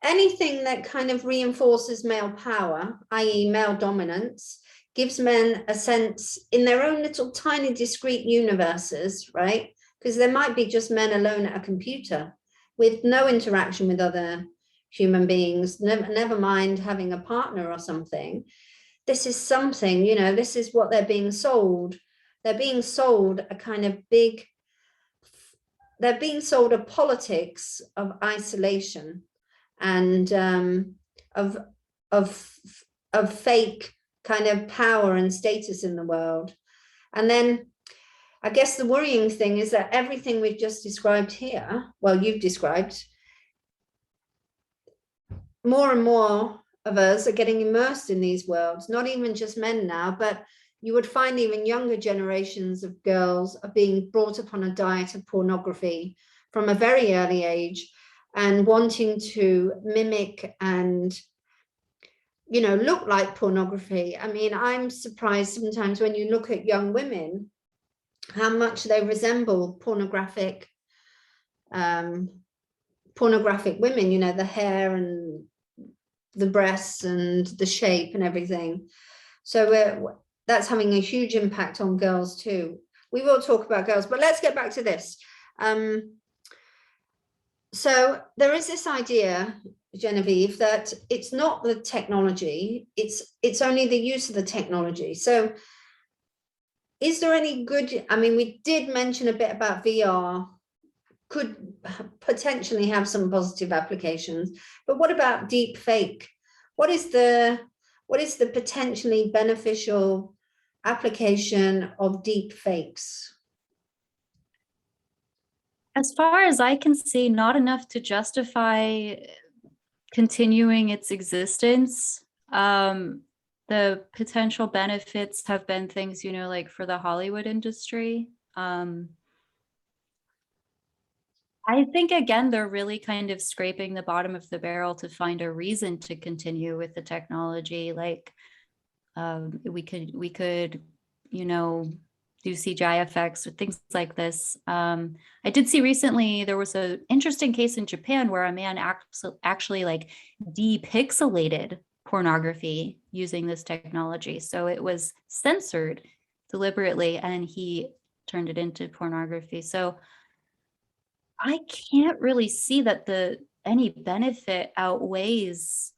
anything that kind of reinforces male power, i.e. male dominance, gives men a sense in their own little tiny discrete universes, right? Because there might be just men alone at a computer with no interaction with other human beings, never mind having a partner or something. This is something, this is what they're being sold. They're being sold a kind of they're being sold a politics of isolation and of fake kind of power and status in the world. And then I guess the worrying thing is that everything we've just described here, well, you've described, more and more of us are getting immersed in these worlds, not even just men now, but you would find even younger generations of girls are being brought up on a diet of pornography from a very early age and wanting to mimic and look like pornography. I mean, I'm surprised sometimes when you look at young women, how much they resemble pornographic women, the hair and the breasts and the shape and everything. So that's having a huge impact on girls too. We will talk about girls, but let's get back to this. So there is this idea, Genevieve, that it's not the technology, it's only the use of the technology. So is there any good, I mean, we did mention a bit about VR could potentially have some positive applications, but what about deep fake? What is the potentially beneficial application of deep fakes? As far as I can see, not enough to justify continuing its existence. The potential benefits have been things, you know, like for the Hollywood industry. I think, again, they're really kind of scraping the bottom of the barrel to find a reason to continue with the technology. Like, we could, you know, do CGI effects or things like this. I did see recently there was an interesting case in Japan where a man actually like depixelated pornography using this technology. So it was censored deliberately and he turned it into pornography. So I can't really see that any benefit outweighs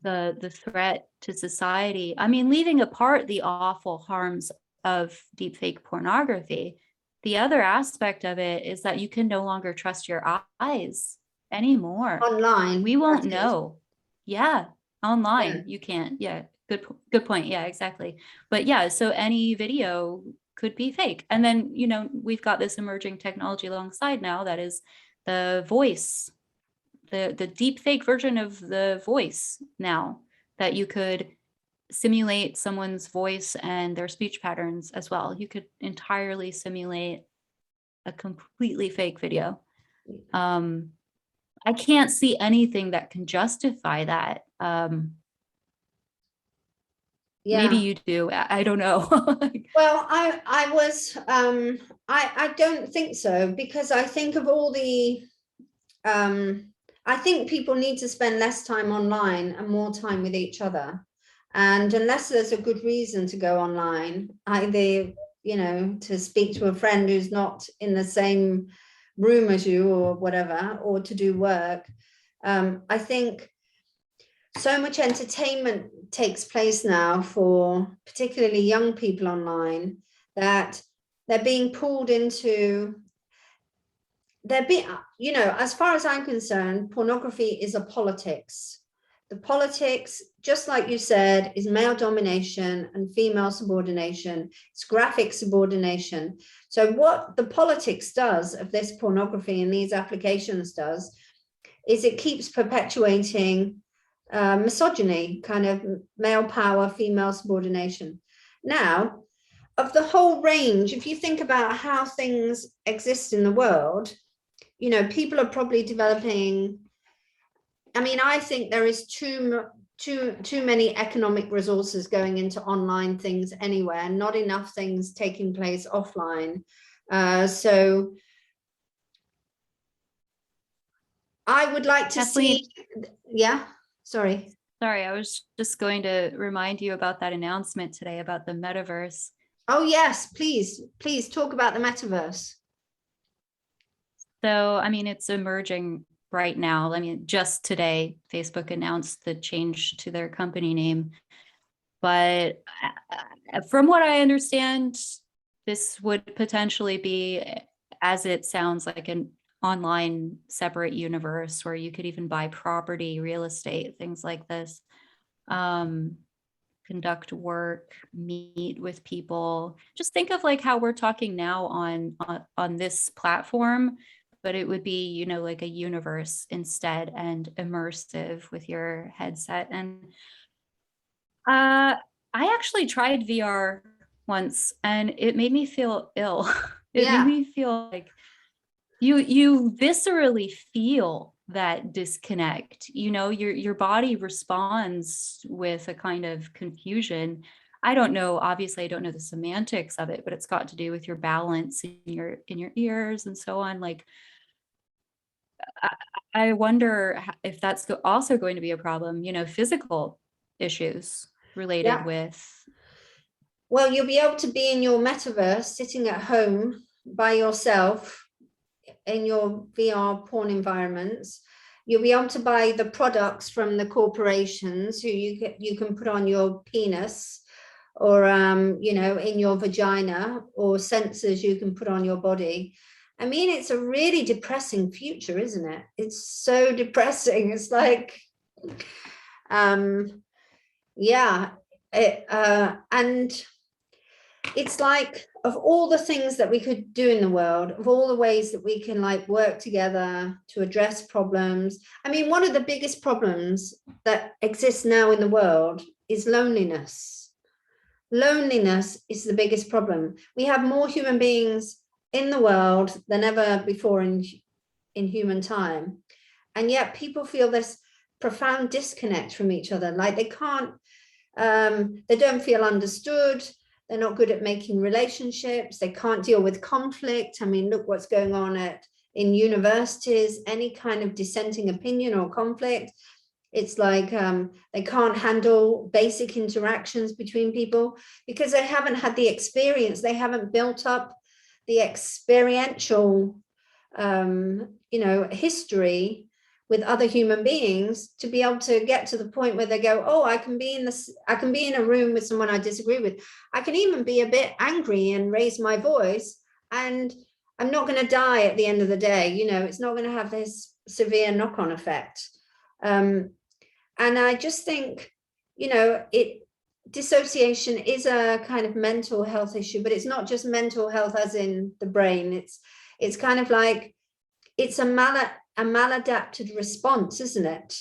the threat to society. I mean, leaving apart the awful harms of deepfake pornography, the other aspect of it is that you can no longer trust your eyes anymore. Online. We won't know. Yeah, online, Yeah. you can't. Yeah, good point. Yeah, exactly. But yeah, so any video could be fake. And then, you know, we've got this emerging technology alongside now that is the voice, the deep fake version of the voice now, that you could simulate someone's voice and their speech patterns as well. You could entirely simulate a completely fake video. I can't see anything that can justify that. Yeah. Maybe you do. I don't know. Well, I don't think so, because I think of all the I think people need to spend less time online and more time with each other. And unless there's a good reason to go online, either, you know, to speak to a friend who's not in the same room as you or whatever, or to do work, I think so much entertainment takes place now for particularly young people online that they're being pulled into, you know, as far as I'm concerned, pornography is a politics. The politics, just like you said, is male domination and female subordination. It's graphic subordination. So what the politics does of this pornography and these applications does is it keeps perpetuating misogyny, kind of male power, female subordination. Now, of the whole range, if you think about how things exist in the world, you know, people are probably developing. I mean, I think there is too many economic resources going into online things anywhere, not enough things taking place offline. So I would like to Kathleen, see, yeah, sorry. Sorry, I was just going to remind you about that announcement today about the metaverse. Oh, yes, please talk about the metaverse. So, I mean, it's emerging right now. I mean, just today, Facebook announced the change to their company name. But from what I understand, this would potentially be, as it sounds, like an online separate universe where you could even buy property, real estate, things like this, conduct work, meet with people. Just think of like how we're talking now on this platform, but it would be, you know, like a universe instead, and immersive with your headset. And I actually tried VR once and it made me feel ill. It made me feel like you viscerally feel that disconnect. You know, your body responds with a kind of confusion. I don't know, obviously I don't know the semantics of it, but it's got to do with your balance in your ears and so on. Like, I wonder if that's also going to be a problem, you know, physical issues related with. Well, you'll be able to be in your metaverse, sitting at home by yourself in your VR porn environments. You'll be able to buy the products from the corporations who you can put on your penis, or you know, in your vagina, or sensors you can put on your body. I mean, it's a really depressing future, isn't it? It's so depressing. It's like, yeah, and it's like, of all the things that we could do in the world, of all the ways that we can like work together to address problems. I mean, one of the biggest problems that exists now in the world is loneliness. Loneliness is the biggest problem. We have more human beings in the world than ever before in human time. And yet people feel this profound disconnect from each other. Like they can't, they don't feel understood. They're not good at making relationships. They can't deal with conflict. I mean, look what's going on in universities, any kind of dissenting opinion or conflict. It's like they can't handle basic interactions between people because they haven't had the experience. They haven't built up the experiential, you know, history with other human beings to be able to get to the point where they go, oh, I can be in a room with someone I disagree with. I can even be a bit angry and raise my voice, and I'm not going to die at the end of the day. You know, it's not going to have this severe knock-on effect. And I just think, you know, dissociation is a kind of mental health issue, but it's not just mental health as in the brain. It's kind of like, it's a maladapted response, isn't it?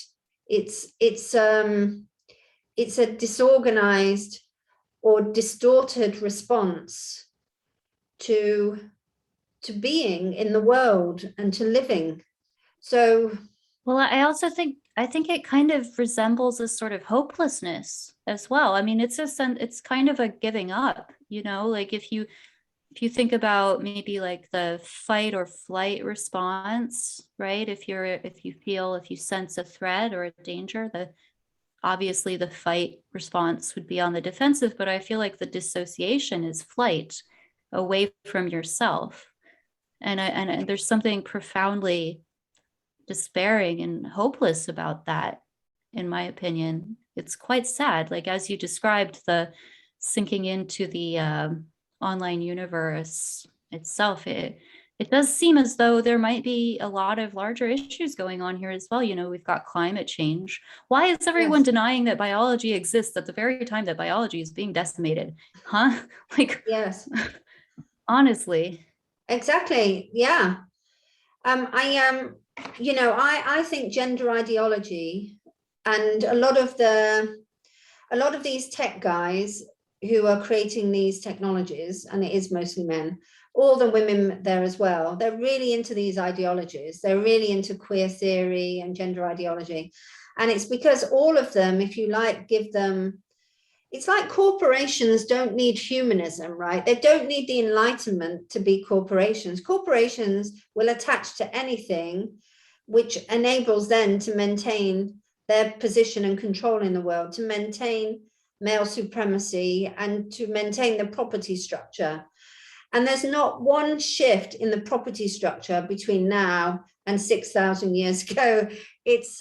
It's a disorganized or distorted response to being in the world and to living. So, well, I think it kind of resembles a sort of hopelessness as well. I mean, it's kind of a giving up, you know, like if you think about maybe like the fight or flight response, right? If you sense a threat or a danger, obviously the fight response would be on the defensive, but I feel like the dissociation is flight away from yourself. And there's something profoundly despairing and hopeless about that, in my opinion. It's quite sad. Like, as you described, the sinking into the online universe itself, it does seem as though there might be a lot of larger issues going on here as well. You know, we've got climate change. Why is everyone denying that biology exists at the very time that biology is being decimated? Huh? Like, yes, honestly. exactly. Yeah. You know, I think gender ideology and a lot of these tech guys who are creating these technologies, and it is mostly men, all the women there as well, they're really into these ideologies. They're really into queer theory and gender ideology. And it's because all of them, if you like, give them, it's like corporations don't need humanism, right? They don't need the Enlightenment to be corporations. Corporations will attach to anything which enables them to maintain their position and control in the world, to maintain male supremacy and to maintain the property structure. And there's not one shift in the property structure between now and 6,000 years ago. It's,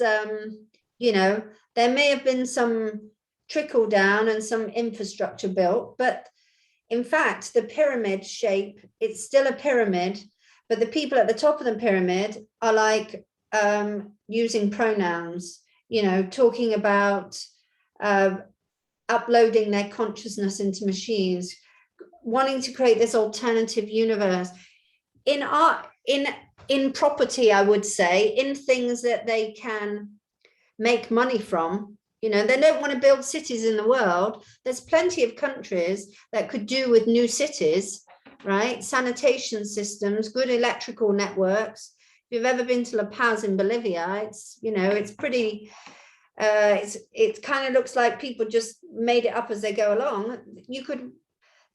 you know, there may have been some trickle down and some infrastructure built, but in fact, the pyramid shape, it's still a pyramid, but the people at the top of the pyramid are like using pronouns, you know, talking about uploading their consciousness into machines, wanting to create this alternative universe in art, in property, I would say, in things that they can make money from. You know, they don't want to build cities in the world. There's plenty of countries that could do with new cities, right? Sanitation systems, good electrical networks. If you've ever been to La Paz in Bolivia, it's, you know, it's pretty, it kind of looks like people just made it up as they go along.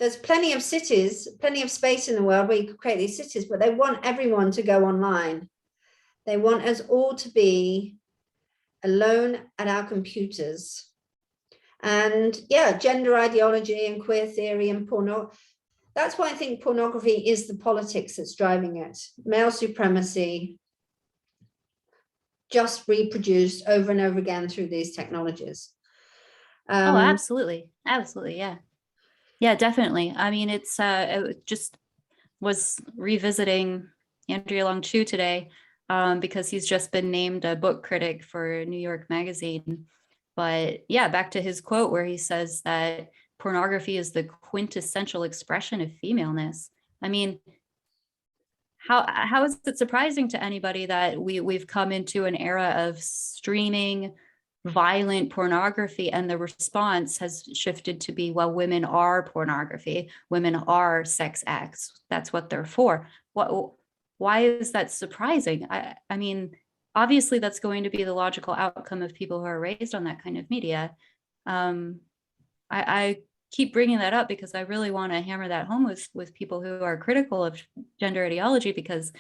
There's plenty of cities, plenty of space in the world where you could create these cities, but they want everyone to go online. They want us all to be alone at our computers. And yeah, gender ideology and queer theory and porno, that's why I think pornography is the politics that's driving it. Male supremacy, just reproduced over and over again through these technologies. Oh, absolutely. Absolutely. Yeah. Yeah, definitely. I mean, it just was revisiting Andrea Long Chu today because he's just been named a book critic for New York Magazine. But yeah, back to his quote where he says that pornography is the quintessential expression of femaleness. I mean, how is it surprising to anybody that we've come into an era of streaming violent pornography and the response has shifted to be, well, women are pornography, women are sex acts, that's what they're for. Why is that surprising? I mean, obviously that's going to be the logical outcome of people who are raised on that kind of media. I keep bringing that up because I really want to hammer that home with people who are critical of gender ideology, because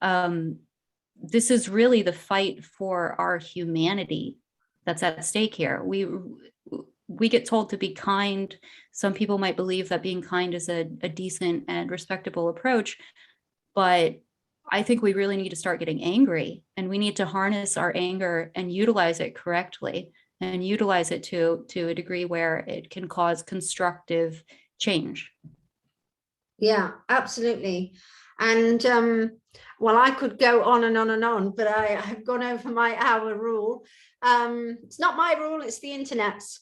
this is really the fight for our humanity that's at stake here. We get told to be kind. Some people might believe that being kind is a decent and respectable approach, but I think we really need to start getting angry, and we need to harness our anger and utilize it correctly, and utilize it to a degree where it can cause constructive change. Yeah, absolutely. And well, I could go on and on and on, but I have gone over my hour rule. It's not my rule, it's the internet's.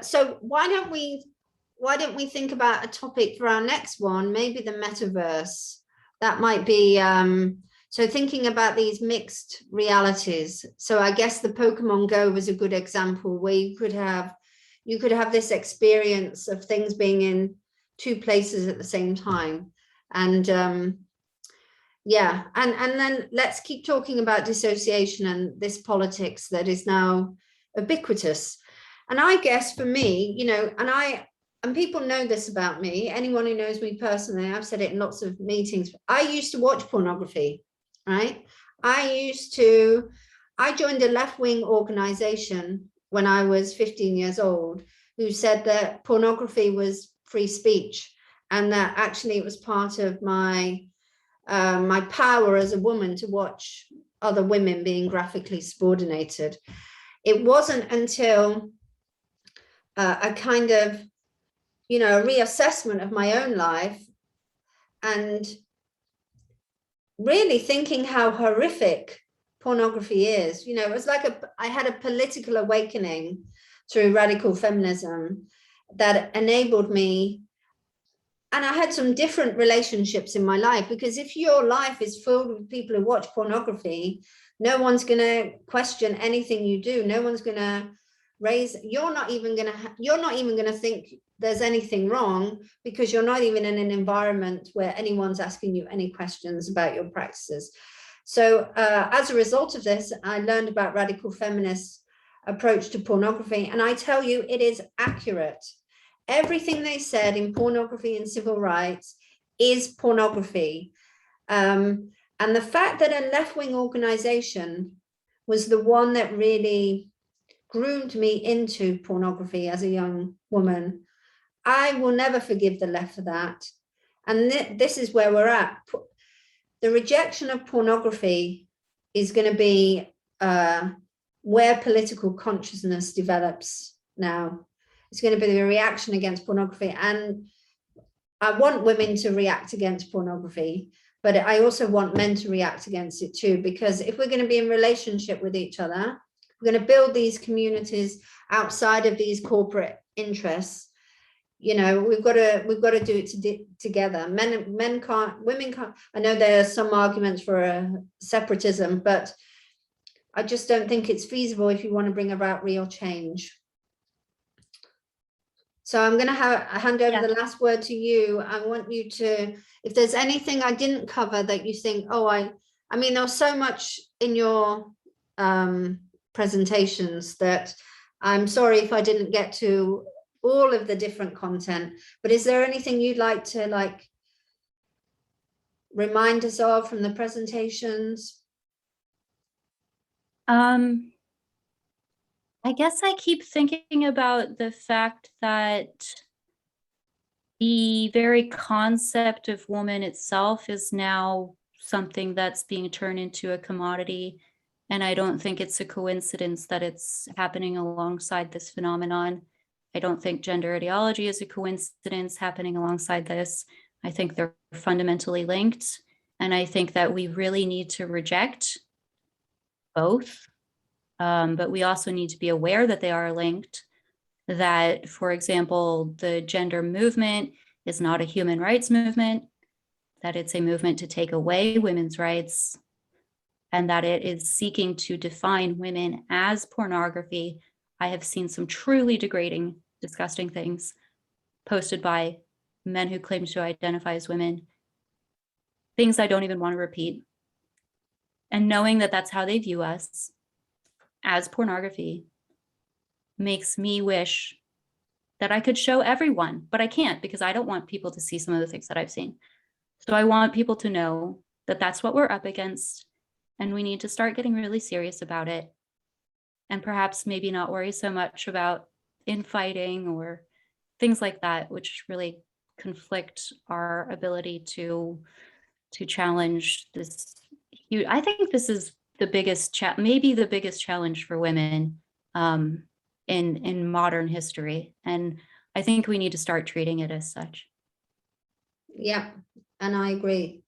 So why don't we think about a topic for our next one? Maybe the metaverse. That might be so thinking about these mixed realities. So I guess the Pokemon Go was a good example where you could have this experience of things being in two places at the same time. And yeah, and then let's keep talking about dissociation and this politics that is now ubiquitous. And I guess for me, you know, and people know this about me, anyone who knows me personally, I've said it in lots of meetings, I used to watch pornography, right? I joined a left-wing organization when I was 15 years old, who said that pornography was free speech, and that actually it was part of my power as a woman to watch other women being graphically subordinated. It wasn't until a kind of, you know, a reassessment of my own life and really thinking how horrific pornography is. You know, it was like I had a political awakening through radical feminism that enabled me. And I had some different relationships in my life, because if your life is filled with people who watch pornography, no one's going to question anything you do. No one's going to you're not even going to think there's anything wrong, because you're not even in an environment where anyone's asking you any questions about your practices. So as a result of this, I learned about radical feminist approach to pornography, and I tell you, it is accurate. Everything they said in pornography and civil rights is pornography. And the fact that a left-wing organization was the one that really groomed me into pornography as a young woman, I will never forgive the left for that. And this is where we're at. The rejection of pornography is going to be where political consciousness develops now. It's going to be the reaction against pornography. And I want women to react against pornography, but I also want men to react against it too, because if we're going to be in relationship with each other, we're going to build these communities outside of these corporate interests. You know, we've got to do it together. Men can't, women can't. I know there are some arguments for separatism, but I just don't think it's feasible if you want to bring about real change. So I'm going to hand over the last word to you. I want you to, if there's anything I didn't cover that you think, oh, I mean, there's so much in your presentations that I'm sorry if I didn't get to all of the different content, but is there anything you'd like to remind us of from the presentations? I guess I keep thinking about the fact that the the very concept of woman itself is now something that's being turned into a commodity. And I don't think it's a coincidence that it's happening alongside this phenomenon. I don't think gender ideology is a coincidence happening alongside this. I think they're fundamentally linked. And I think that we really need to reject both. But we also need to be aware that they are linked. That, for example, the gender movement is not a human rights movement, that it's a movement to take away women's rights, and that it is seeking to define women as pornography. I have seen some truly degrading, disgusting things posted by men who claim to identify as women, things I don't even want to repeat. And knowing that that's how they view us as pornography makes me wish that I could show everyone, but I can't because I don't want people to see some of the things that I've seen. So I want people to know that that's what we're up against, and we need to start getting really serious about it. And perhaps maybe not worry so much about infighting or things like that, which really conflict our ability to challenge this. I think this is the biggest, maybe the biggest challenge for women in modern history. And I think we need to start treating it as such. Yeah, and I agree.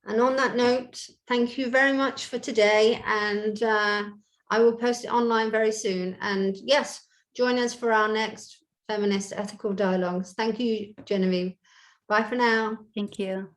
And on that note, thank you very much for today. And I will post it online very soon. And yes, join us for our next Feminist Ethical Dialogues. Thank you, Genevieve. Bye for now. Thank you.